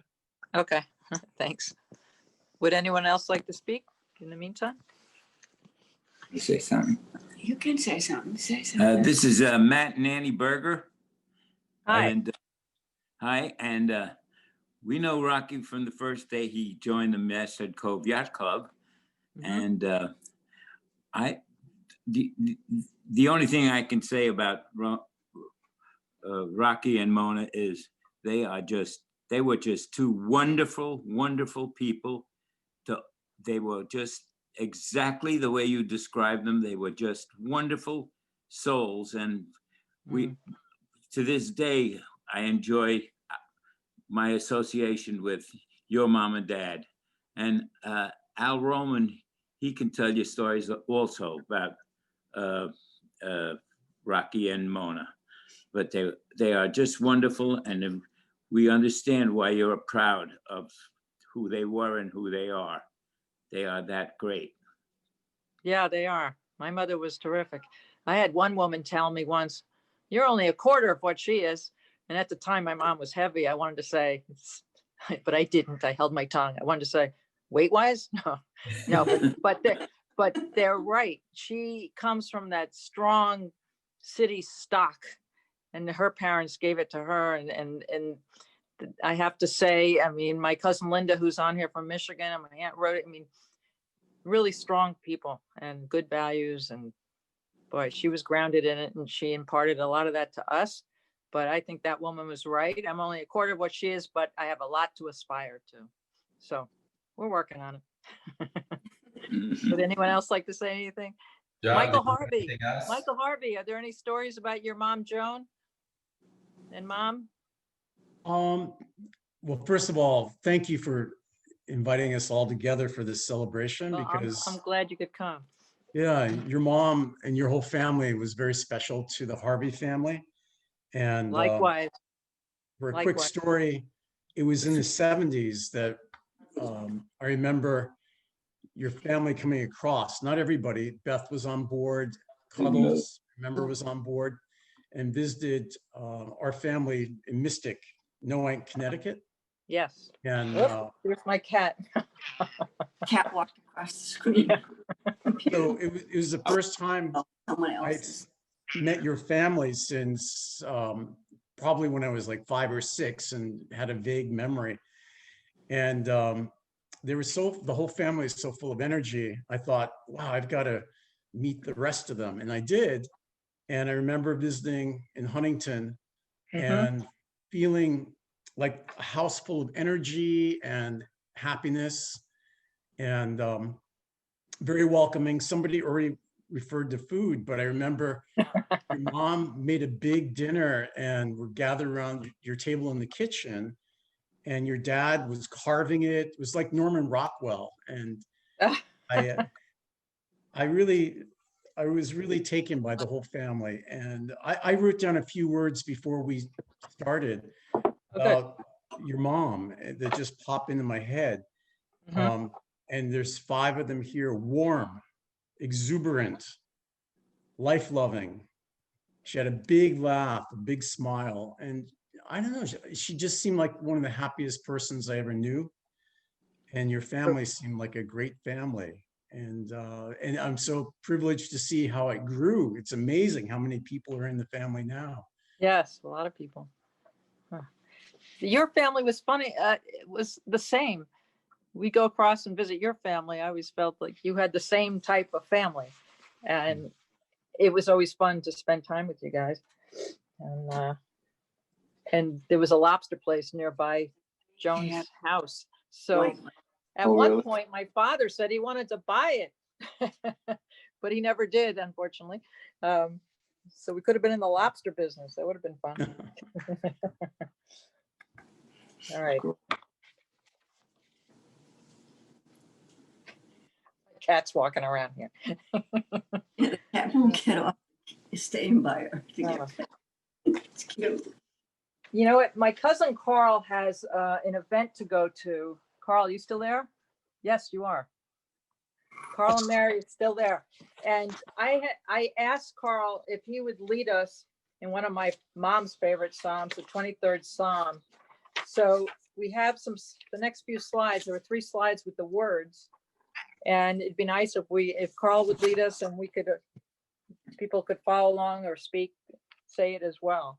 [SPEAKER 1] Okay, thanks. Would anyone else like to speak in the meantime?
[SPEAKER 14] You say something.
[SPEAKER 5] You can say something. Say something.
[SPEAKER 14] This is Matt and Annie Berger.
[SPEAKER 1] Hi.
[SPEAKER 14] And hi, and we know Rocky from the first day he joined the Masthead Cove Yacht Club, and the only thing I can say about Rocky and Monna is they were just two wonderful, wonderful people. They were just exactly the way you described them. They were just wonderful souls, and to this day I enjoy my association with your mom and dad. And Al Roman, he can tell you stories also about Rocky and Monna, but they are just wonderful, and we understand why you're proud of who they were and who they are. They are that great.
[SPEAKER 1] Yeah, they are. My mother was terrific. I had one woman tell me once, "You're only a quarter of what she is." And at the time, my mom was heavy. I wanted to say, but I didn't. I held my tongue. I wanted to say, weight-wise? No, but they're right. She comes from that strong city stock, and her parents gave it to her. And I have to say, I mean, my cousin Linda, who's on here from Michigan, and my aunt Rhoda, I mean, really strong people and good values. And boy, she was grounded in it, and she imparted a lot of that to us. But I think that woman was right. I'm only a quarter of what she is, but I have a lot to aspire to. So we're working on it. Would anyone else like to say anything?
[SPEAKER 6] John,
[SPEAKER 1] Michael
[SPEAKER 6] did you have
[SPEAKER 1] Harvey.
[SPEAKER 6] anything else?
[SPEAKER 1] Michael Harvey, are there any stories about your mom, Joan? And mom?
[SPEAKER 8] Well, first of all, thank you for inviting us all together for this celebration,
[SPEAKER 1] Well,
[SPEAKER 8] because
[SPEAKER 1] I'm glad you could come.
[SPEAKER 8] yeah, your mom and your whole family was very special to the Harvey family. And
[SPEAKER 1] Likewise.
[SPEAKER 8] for a quick
[SPEAKER 1] Likewise.
[SPEAKER 8] story, it was in the 70s that I remember your family coming across. Not everybody. Beth was on board. Cuddles, remember, was on board and visited our family in Mystic, Noank, Connecticut.
[SPEAKER 1] Yes.
[SPEAKER 8] And
[SPEAKER 1] there's my cat.
[SPEAKER 5] Cat walked across the screen.
[SPEAKER 8] so it was the first time
[SPEAKER 5] Someone
[SPEAKER 8] I
[SPEAKER 5] else's.
[SPEAKER 8] met your family since probably when I was like 5 or 6 and had a vague memory. And the whole family is so full of energy. I thought, wow, I've got to meet the rest of them. And I did. And I remember visiting in Huntington and feeling like a house full of energy and happiness and very welcoming. Somebody already referred to food, but I remember your mom made a big dinner and we're gathered around your table in the kitchen, and your dad was carving it. It was like Norman Rockwell. And I was really taken by the whole family. And I wrote down a few words before we started about your mom that just popped into my head. And there's 5 of them here: warm, exuberant, life-loving. She had a big laugh, a big smile. And I don't know, she just seemed like one of the happiest persons I ever knew. And your family seemed like a great family. And I'm so privileged to see how it grew. It's amazing how many people are in the family now.
[SPEAKER 1] Yes, a lot of people. Huh. Your family was funny. It was the same. We go across and visit your family. I always felt like you had the same type of family. And it was always fun to spend time with you guys. And there was a lobster place nearby Joan's house. So at one point, my father said he wanted to buy it, but he never did, unfortunately. So we could have been in the lobster business. That would have been fun. All right. Cat's walking around here.
[SPEAKER 5] The cat won't get off. He's staying by her. It's cute.
[SPEAKER 1] You know what? My cousin Carl has an event to go to. Carl, you still there? Yes, you are. Carl and Mary is still there. And I asked Carl if he would lead us in one of my mom's favorite Psalms, the 23rd Psalm. So we have the next few slides. There were 3 slides with the words. And it'd be nice if Carl would lead us and we could, people could follow along or say it as well.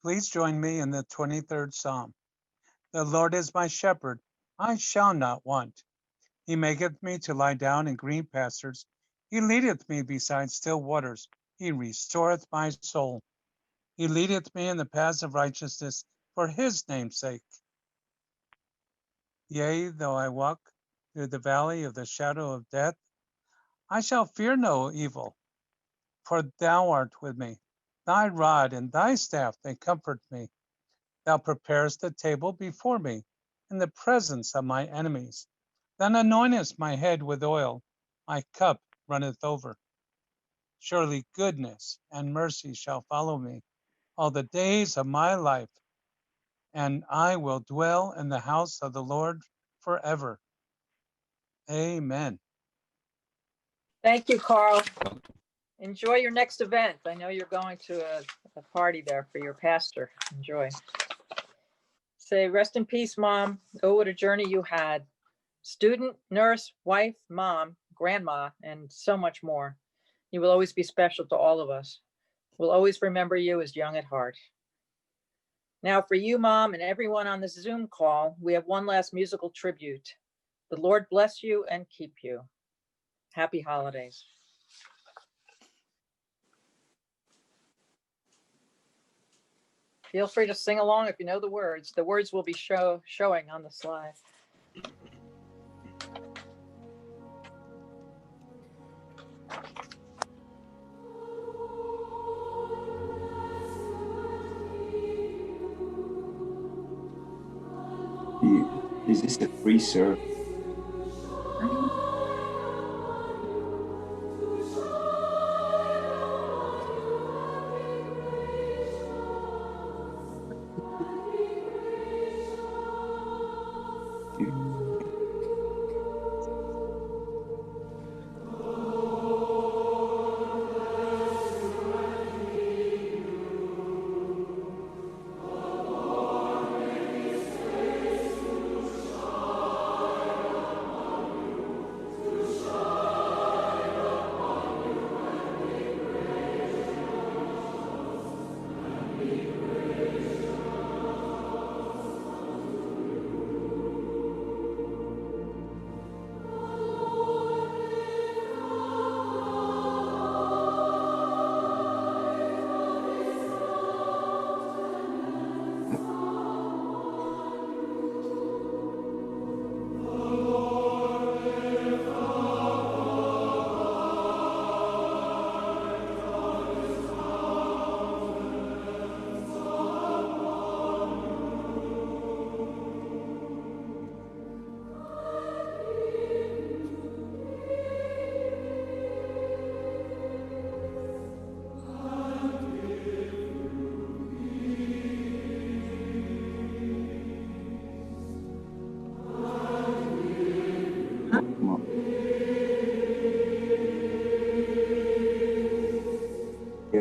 [SPEAKER 3] Please join me in the 23rd Psalm. The Lord is my shepherd, I shall not want. He maketh me to lie down in green pastures. He leadeth me beside still waters. He restoreth my soul. He leadeth me in the paths of righteousness for his name's sake. Yea, though I walk through the valley of the shadow of death, I shall fear no evil, for thou art with me. Thy rod and thy staff, they comfort me. Thou preparest the table before me in the presence of my enemies. Thou anointest my head with oil, my cup runneth over. Surely goodness and mercy shall follow me all the days of my life, and I will dwell in the house of the Lord forever. Amen.
[SPEAKER 1] Thank you, Carl. Enjoy your next event. I know you're going to a party there for your pastor. Enjoy. Say, rest in peace, Mom. Oh, what a journey you had. Student, nurse, wife, mom, grandma, and so much more. You will always be special to all of us. We'll always remember you as young at heart. Now for you, Mom, and everyone on this Zoom call, we have one last musical tribute. The Lord bless you and keep you. Happy holidays. Feel free to sing along if you know the words. The words will be showing on the slide.
[SPEAKER 14] Is this a free service?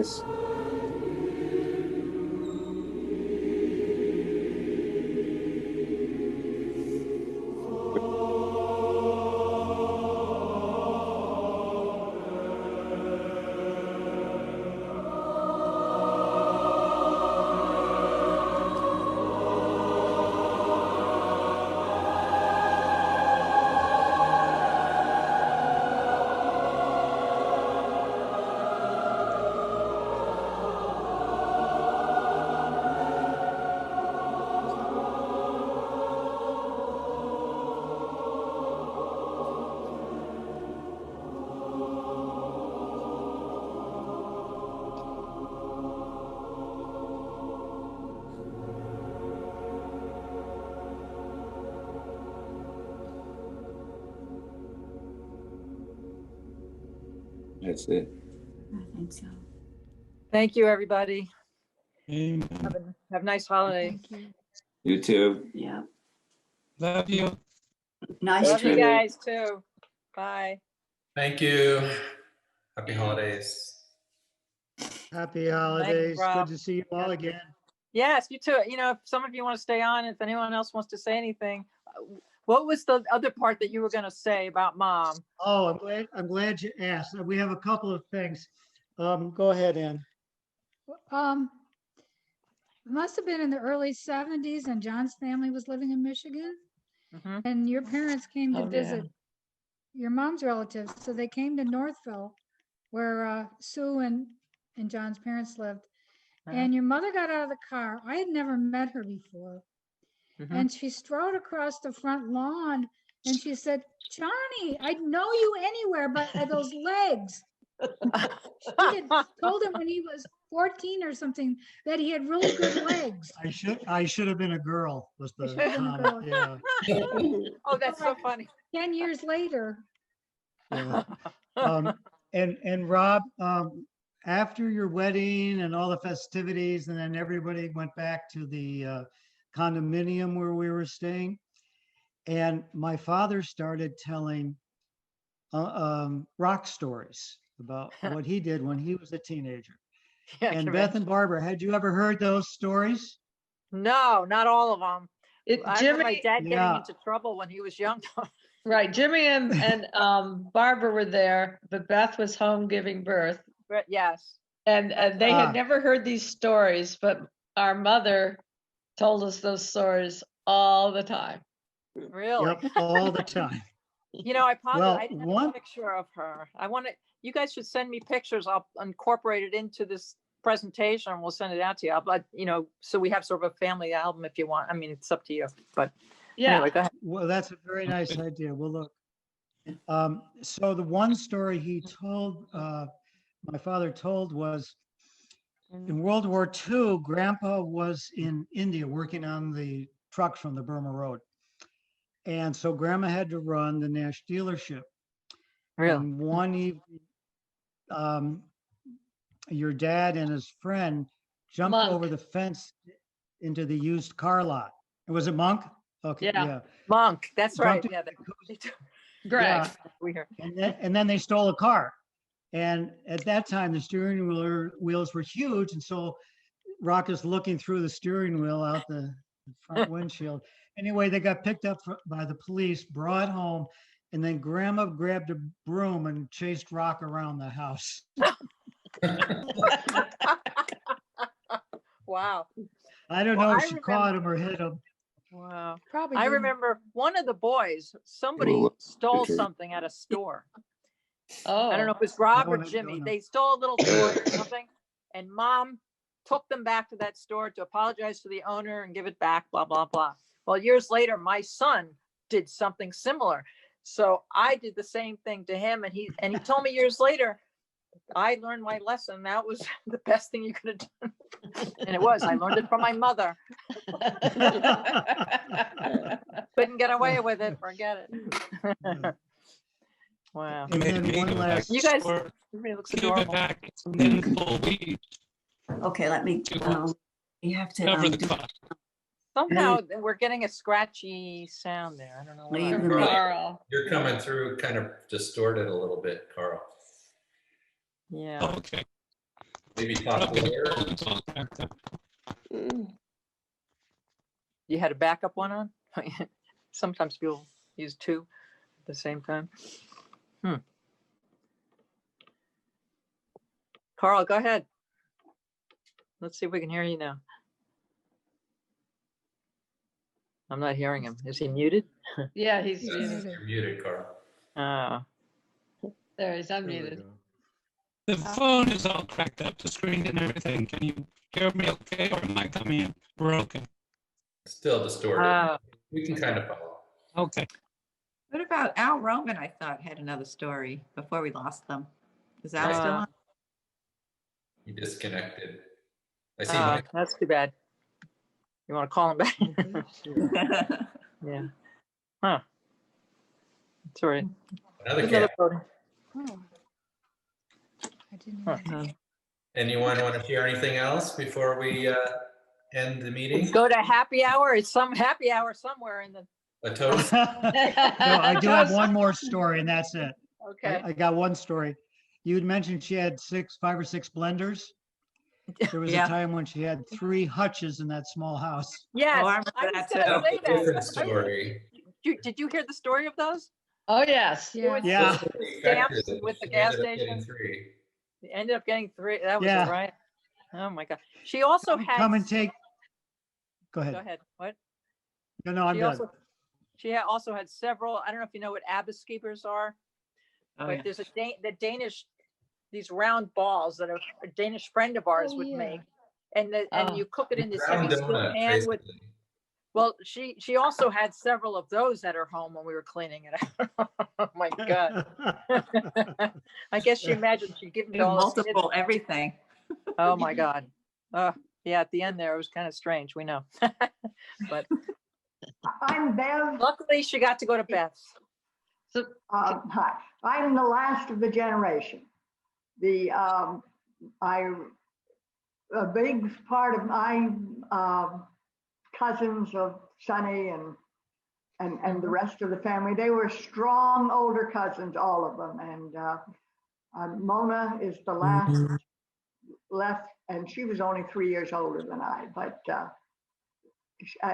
[SPEAKER 7] holidays. That's it.
[SPEAKER 5] I think so.
[SPEAKER 1] Thank you, everybody.
[SPEAKER 3] Amen.
[SPEAKER 1] Have a nice holiday.
[SPEAKER 12] Thank you.
[SPEAKER 7] You too.
[SPEAKER 5] Yeah.
[SPEAKER 3] Love you.
[SPEAKER 5] Nice
[SPEAKER 1] Love you
[SPEAKER 5] trip.
[SPEAKER 1] guys too. Bye.
[SPEAKER 6] Thank you. Happy holidays.
[SPEAKER 11] Happy holidays. Good
[SPEAKER 1] Rob.
[SPEAKER 11] to see you all again.
[SPEAKER 1] Yes, you too. You know, if some of you want to stay on, if anyone else wants to say anything, what was the other part that you were going to say about Mom?
[SPEAKER 11] Oh, I'm glad you asked. We have a couple of things. Go ahead, Ann.
[SPEAKER 12] It must have been in the early 70s and John's family was living in Michigan. And your parents came to
[SPEAKER 13] Oh, yeah.
[SPEAKER 12] visit your mom's relatives. So they came to Northville where Sue and John's parents lived. And your mother got out of the car. I had never met her before. And she strode across the front lawn and she said, "Johnny, I'd know you anywhere but by those legs." She had told him when he was 14 or something that he had really good legs.
[SPEAKER 11] I should have been a girl was the comment. Yeah.
[SPEAKER 1] Oh, that's so funny.
[SPEAKER 12] 10 years later.
[SPEAKER 11] Yeah. And Rob, after your wedding and all the festivities, and then everybody went back to the condominium where we were staying, and my father started telling rock stories about what he did when he was a teenager.
[SPEAKER 1] Yeah,
[SPEAKER 11] and Beth and Barbara, had you ever heard those stories?
[SPEAKER 1] No, not all of them. I remember my
[SPEAKER 13] Jimmy,
[SPEAKER 1] dad getting into trouble when he was young.
[SPEAKER 13] right, Jimmy and Barbara were there, but Beth was home giving birth.
[SPEAKER 1] But yes.
[SPEAKER 13] And they had never heard these stories, but our mother told us those stories all the time.
[SPEAKER 1] Really?
[SPEAKER 11] Yep, all the time.
[SPEAKER 1] You know, I
[SPEAKER 11] Well,
[SPEAKER 1] didn't have a picture of her. You guys should send me pictures. I'll incorporate it into this presentation and we'll send it out to you. But, you know, so we have sort of a family album if you want. I mean, it's up to you, but
[SPEAKER 13] yeah.
[SPEAKER 1] Anyway, go ahead.
[SPEAKER 11] Well, that's a very nice idea. Well, look. So the one story he told, my father told was in World War II, Grandpa was in India working on the trucks from the Burma Road. And so Grandma had to run the Nash dealership.
[SPEAKER 1] Really?
[SPEAKER 11] And one evening, your dad and his friend jumped over the fence into the used car lot. Was it Monk? Okay, yeah.
[SPEAKER 1] Monk, that's right.
[SPEAKER 11] Jumped
[SPEAKER 1] Yeah,
[SPEAKER 13] Greg.
[SPEAKER 11] Yeah. And then they stole a car. And at that time, the steering wheels were huge. And so Rock is looking through the steering wheel out the front windshield. Anyway, they got picked up by the police, brought home, and then Grandma grabbed a broom and chased Rock around the house.
[SPEAKER 1] Wow.
[SPEAKER 11] I don't know if she caught him or hit him.
[SPEAKER 1] Wow.
[SPEAKER 12] Probably
[SPEAKER 1] I
[SPEAKER 12] didn't.
[SPEAKER 1] remember one of the boys, somebody stole something at a store.
[SPEAKER 13] Oh.
[SPEAKER 1] I don't know if it was Rob
[SPEAKER 11] No,
[SPEAKER 1] or
[SPEAKER 11] no,
[SPEAKER 1] Jimmy.
[SPEAKER 11] no.
[SPEAKER 1] They stole a little toy or something, and Mom took them back to that store to apologize to the owner and give it back, blah, blah, blah. Well, years later, my son did something similar. So I did the same thing to him, and he told me years later, I learned my lesson. That was the best thing you could have done. And it was. I learned it from my mother. Couldn't get away with it. Forget it. Wow.
[SPEAKER 11] And then one last.
[SPEAKER 1] You guys, everybody looks adorable.
[SPEAKER 5] Okay, let me, you have to.
[SPEAKER 3] Cover the cost.
[SPEAKER 1] Somehow we're getting a scratchy sound there. I don't know why.
[SPEAKER 13] Carl.
[SPEAKER 6] You're coming through kind of distorted a little bit, Carl.
[SPEAKER 1] Yeah.
[SPEAKER 3] Oh, okay.
[SPEAKER 6] Maybe talk later.
[SPEAKER 1] You had a backup one on? Sometimes people use two at the same time. Carl, go ahead. Let's see if we can hear you now. I'm not hearing him. Is he muted?
[SPEAKER 13] Yeah, he's
[SPEAKER 6] Yes,
[SPEAKER 13] muted.
[SPEAKER 6] you're muted, Carl.
[SPEAKER 1] Ah,
[SPEAKER 13] There, he's unmuted.
[SPEAKER 3] The phone is all cracked up, the screen and everything. Can you hear me okay, or am I coming in broken?
[SPEAKER 6] Still distorted.
[SPEAKER 1] ah,
[SPEAKER 6] We can kind of follow.
[SPEAKER 3] Okay.
[SPEAKER 10] What about Al Roman? I thought had another story before we lost them. Is Al still on?
[SPEAKER 6] You disconnected. I see Mike.
[SPEAKER 1] that's too bad. You want to call him back? Yeah. Huh. That's all right.
[SPEAKER 6] Another
[SPEAKER 1] Another
[SPEAKER 6] cat.
[SPEAKER 1] photo.
[SPEAKER 12] Oh. I didn't
[SPEAKER 1] Huh.
[SPEAKER 12] know.
[SPEAKER 6] Anyone want to share anything else before we end the meeting?
[SPEAKER 1] Go to happy hour. It's some happy hour somewhere in the.
[SPEAKER 6] A toast?
[SPEAKER 11] No, I do have one more story and that's it.
[SPEAKER 1] Okay.
[SPEAKER 11] I got one story. You had mentioned she had 5 or 6 blenders. There was
[SPEAKER 10] Yeah.
[SPEAKER 11] a time when she had 3 hutches in that small house.
[SPEAKER 1] Yes,
[SPEAKER 10] Oh, I
[SPEAKER 1] I
[SPEAKER 10] remember
[SPEAKER 1] was
[SPEAKER 10] that
[SPEAKER 1] going
[SPEAKER 10] too.
[SPEAKER 1] to say that.
[SPEAKER 6] Different story.
[SPEAKER 1] Did you hear the story of those?
[SPEAKER 13] Oh, yes.
[SPEAKER 12] Yeah.
[SPEAKER 11] Yeah.
[SPEAKER 1] Stamps with the
[SPEAKER 6] She
[SPEAKER 1] gas
[SPEAKER 6] ended up getting
[SPEAKER 1] station.
[SPEAKER 6] 3.
[SPEAKER 1] They ended up getting 3. That was
[SPEAKER 11] Yeah.
[SPEAKER 1] right. Oh my God. She also had.
[SPEAKER 11] Come and take. Go
[SPEAKER 1] Go
[SPEAKER 11] ahead.
[SPEAKER 1] ahead. What?
[SPEAKER 11] No, I'm
[SPEAKER 1] She
[SPEAKER 11] done.
[SPEAKER 1] also had several. I don't know if you know what Abbas keepers are,
[SPEAKER 10] Oh,
[SPEAKER 1] but
[SPEAKER 10] yeah.
[SPEAKER 1] there's the Danish, these round balls that a Danish friend of ours
[SPEAKER 12] Oh,
[SPEAKER 1] would
[SPEAKER 12] yeah.
[SPEAKER 1] make, and you cook it in this
[SPEAKER 6] Round
[SPEAKER 1] heavy steel
[SPEAKER 6] donut,
[SPEAKER 1] pan with.
[SPEAKER 6] basically.
[SPEAKER 1] Well, she also had several of those at her home when we were cleaning it out. Oh my God. I guess she imagined she'd give them to all the kids.
[SPEAKER 10] Multiple everything.
[SPEAKER 1] Oh my God. Yeah, at the end there, it was kind of strange, we know. But
[SPEAKER 15] I'm Bev.
[SPEAKER 1] luckily she got to go to Beth's.
[SPEAKER 13] So,
[SPEAKER 15] Hi, I'm the last of the generation. A big part of my cousins of Sonny and the rest of the family, they were strong older cousins, all of them. And Monna is the last left, and she was only 3 years older than I, but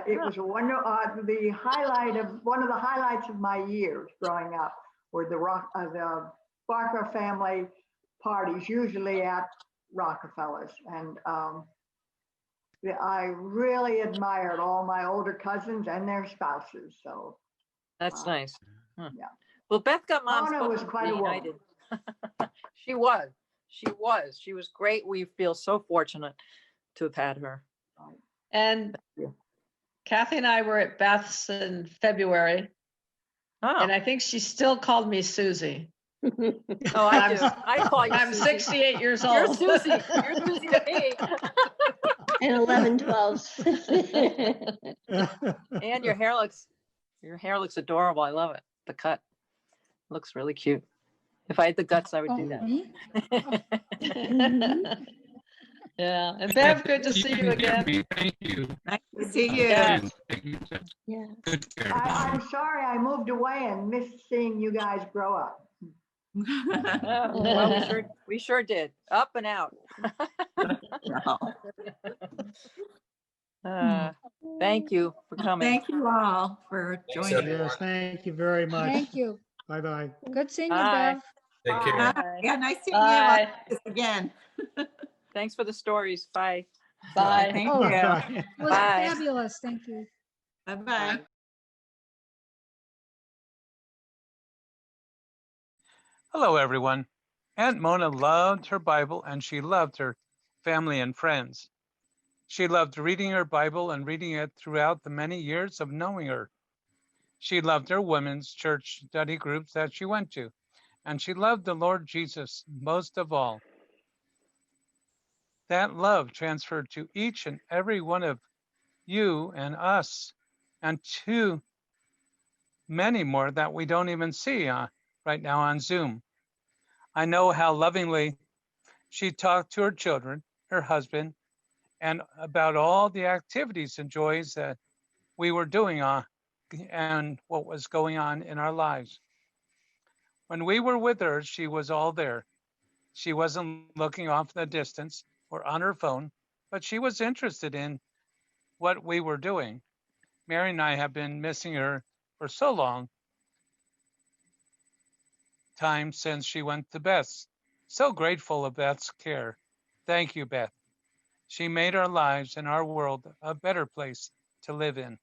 [SPEAKER 15] it was a one of the highlights of my years growing up were the Barker family parties, usually at Rockefellers, and I really admired all my older cousins and their spouses. So
[SPEAKER 1] That's nice. Huh.
[SPEAKER 15] yeah.
[SPEAKER 1] Well, Beth got mom's
[SPEAKER 15] Monna was
[SPEAKER 1] book
[SPEAKER 15] quite a woman.
[SPEAKER 1] reunited. She was great. We feel so fortunate to have had her.
[SPEAKER 13] and Kathy and I were at Beth's in February,
[SPEAKER 1] Oh,
[SPEAKER 13] and I think she still called me Susie.
[SPEAKER 1] oh, I do. I call you
[SPEAKER 13] I'm
[SPEAKER 1] Susie.
[SPEAKER 13] 68 years
[SPEAKER 1] You're
[SPEAKER 13] old.
[SPEAKER 1] Susie. You're Susie to me.
[SPEAKER 16] And 11, 12.
[SPEAKER 1] And your hair looks adorable. I love it. The cut looks really cute. If I had the guts, I would do that.
[SPEAKER 12] Me?
[SPEAKER 13] Yeah, and Bev, good to see you again.
[SPEAKER 3] Thank you.
[SPEAKER 10] Nice to see you.
[SPEAKER 1] Yeah.
[SPEAKER 16] Yeah.
[SPEAKER 3] Good care.
[SPEAKER 15] I'm sorry I moved away and missed seeing you guys grow up.
[SPEAKER 1] Well, we sure did. Up and out. Thank you for coming.
[SPEAKER 10] Thank you all for
[SPEAKER 6] Thanks,
[SPEAKER 10] joining.
[SPEAKER 6] everyone.
[SPEAKER 11] Yes, thank you very much.
[SPEAKER 12] Thank you.
[SPEAKER 11] Bye-bye.
[SPEAKER 12] Good seeing you,
[SPEAKER 1] Bye.
[SPEAKER 12] Bev.
[SPEAKER 6] Take care.
[SPEAKER 1] Bye.
[SPEAKER 10] Yeah, nice seeing
[SPEAKER 13] Bye.
[SPEAKER 10] you again.
[SPEAKER 1] Thanks for the stories. Bye.
[SPEAKER 13] Bye.
[SPEAKER 10] Thank
[SPEAKER 12] Oh,
[SPEAKER 10] you.
[SPEAKER 11] Bye.
[SPEAKER 12] It was
[SPEAKER 1] Bye.
[SPEAKER 12] fabulous. Thank you.
[SPEAKER 10] Bye-bye.
[SPEAKER 3] Hello, everyone. Aunt Monna loved her Bible and she loved her family and friends. She loved reading her Bible and reading it throughout the many years of knowing her. She loved her women's church study groups that she went to, and she loved the Lord Jesus most of all. That love transferred to each and every one of you and us, and to many more that we don't even see right now on Zoom. I know how lovingly she talked to her children, her husband, and about all the activities and joys that we were doing and what was going on in our lives. When we were with her, she was all there. She wasn't looking off in the distance or on her phone, but she was interested in what we were doing. Mary and I have been missing her for so long time since she went to Beth's. So grateful of Beth's care. Thank you, Beth. She made our lives and our world a better place to live in.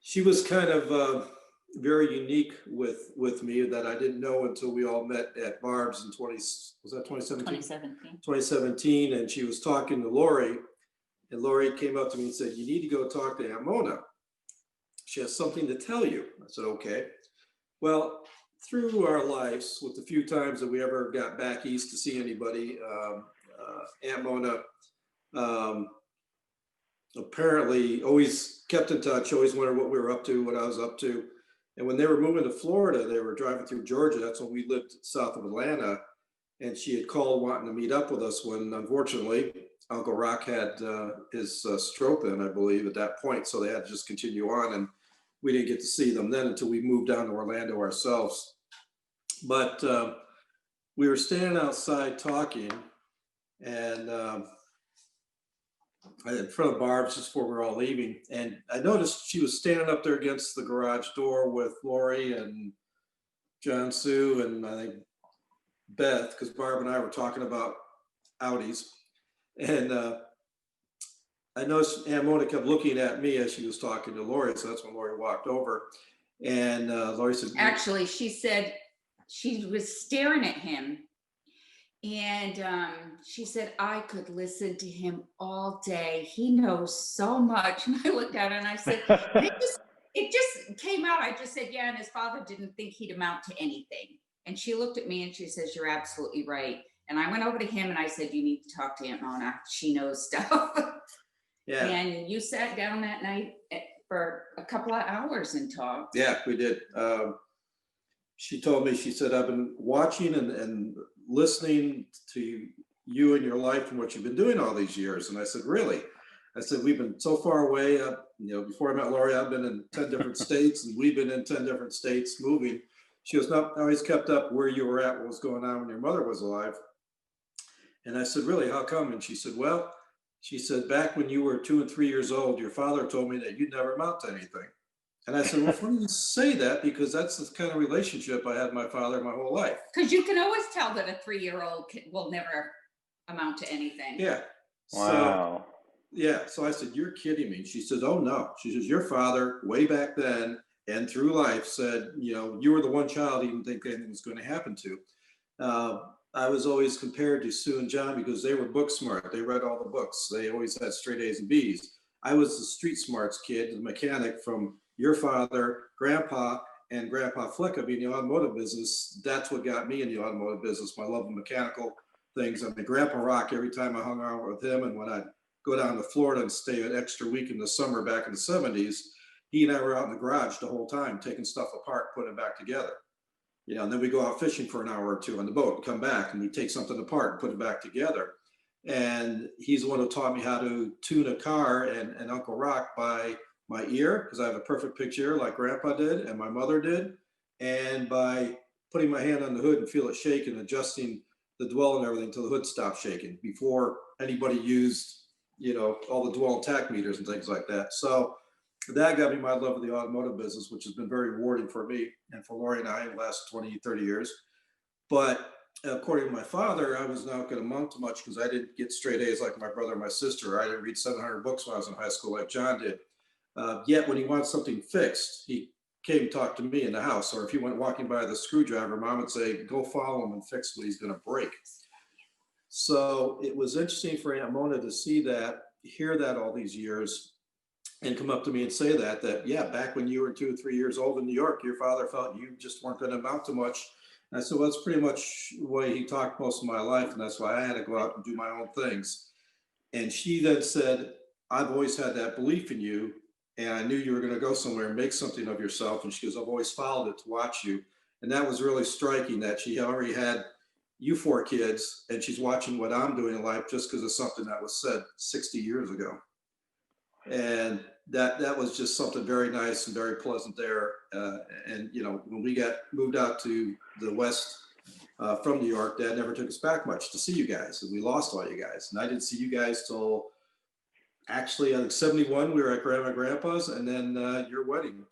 [SPEAKER 17] She was kind of very unique with me that I didn't know until we all met at Barb's in 2017? 2017, and she was talking to Lori, and Lori came up to me and said, "You need to go talk to Aunt Monna. She has something to tell you." I said, "Okay." Well, through our lives, with the few times that we ever got back east to see anybody, Aunt Monna apparently always kept in touch, always wondered what we were up to, what I was up to. And when they were moving to Florida, they were driving through Georgia. That's when we lived south of Atlanta. And she had called wanting to meet up with us when, unfortunately, Uncle Rock had his stroke then, I believe, at that point. So they had to just continue on. And we didn't get to see them then until we moved down to Orlando ourselves. But we were standing outside talking, and in front of Barb's just before we were all leaving. And I noticed she was standing up there against the garage door with Lori and John Sue and I think Beth, because Barb and I were talking about Audis. And I noticed Aunt Monna kept looking at me as she was talking to Lori. So that's when Lori walked over. And Lori said,
[SPEAKER 18] actually, she said she was staring at him. And she said, "I could listen to him all day. He knows so much." And I looked at her and I said, it just came out. I just said, "Yeah, and his father didn't think he'd amount to anything." And she looked at me and she says, "You're absolutely right." And I went over to him and I said, "You need to talk to Aunt Monna. She knows stuff."
[SPEAKER 17] Yeah.
[SPEAKER 18] And you sat down that night for a couple of hours and talked.
[SPEAKER 17] Yeah, we did. She told me, she said, "I've been watching and listening to you and your life and what you've been doing all these years." And I said, "Really?" I said, "We've been so far away. Before I met Lori, I've been in 10 different states, and we've been in 10 different states moving." She goes, "Not always kept up where you were at, what was going on when your mother was alive." And I said, "Really, how come?" And she said, "Well," she said, "back when you were 2 and 3 years old, your father told me that you'd never amount to anything." And I said, "Well, funny you say that, because that's the kind of relationship I had with my father my whole life."
[SPEAKER 18] Because you can always tell that a 3-year-old will never amount to anything.
[SPEAKER 17] Yeah.
[SPEAKER 7] Wow.
[SPEAKER 17] So, yeah. So I said, "You're kidding me." She says, "Oh no." She says, "Your father way back then and through life said, you were the one child he didn't think anything was going to happen to." I was always compared to Sue and John because they were book smart. They read all the books. They always had straight A's and B's. I was the street smarts kid, the mechanic from your father, Grandpa, and Grandpa Flicka being in the automotive business. That's what got me in the automotive business, my love of mechanical things. I mean, Grandpa Rock, every time I hung out with him, and when I'd go down to Florida and stay an extra week in the summer back in the 70s, he and I were out in the garage the whole time, taking stuff apart, putting it back together. And then we go out fishing for an hour or two on the boat and come back, and we take something apart and put it back together. And he's the one who taught me how to tune a car, and Uncle Rock by my ear, because I have a perfect pitch ear like Grandpa did and my mother did, and by putting my hand on the hood and feel it shake and adjusting the dwell and everything until the hood stopped shaking before anybody used, all the dwell and tack meters and things like that. So that got me my love of the automotive business, which has been very rewarding for me and for Lori and I in the last 20, 30 years. But according to my father, I was not going to amount to much because I didn't get straight A's like my brother and my sister. I didn't read 700 books when I was in high school like John did. Yet when he wanted something fixed, he came and talked to me in the house. Or if he went walking by the screwdriver, Mom would say, "Go follow him and fix what he's going to break." So it was interesting for Aunt Monna to see that, hear that all these years, and come up to me and say that yeah, back when you were 2 or 3 years old in New York, your father felt you just weren't going to amount to much. And I said, "Well, that's pretty much the way he talked most of my life, and that's why I had to go out and do my own things." And she then said, "I've always had that belief in you, and I knew you were going to go somewhere and make something of yourself." And she goes, "I've always followed it to watch you." And that was really striking, that she already had you 4 kids, and she's watching what I'm doing in life just because of something that was said 60 years ago. And that was just something very nice and very pleasant there. And, you know, when we got moved out to the West from New York, Dad never took us back much to see you guys. And we lost all you guys. And I didn't see you guys till actually, I think 71, we were at Grandma and Grandpa's, and then your wedding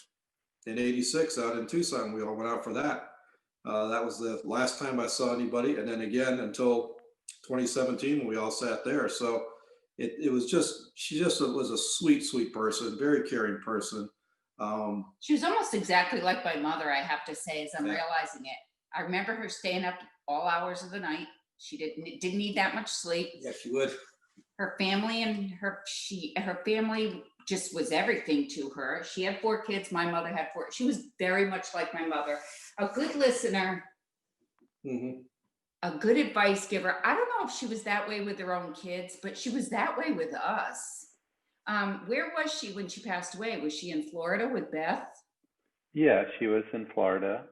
[SPEAKER 17] in 86 out in Tucson. We all went out for that. That was the last time I saw anybody. And then again until 2017 when we all sat there. So it was just, she just was a sweet, sweet person, very caring person.
[SPEAKER 18] She was almost exactly like my mother, I have to say, as I'm
[SPEAKER 17] Yeah.
[SPEAKER 18] realizing it. I remember her staying up all hours of the night. She didn't need that much sleep.
[SPEAKER 17] Yeah, she would.
[SPEAKER 18] Her family and her family just was everything to her. She had 4 kids. My mother had 4. She was very much like my mother. A good listener, a good advice giver. I don't know if she was that way with her own kids, but she was that way with us. Where was she when she passed away? Was she in Florida with Beth?
[SPEAKER 19] Yeah, she was in Florida.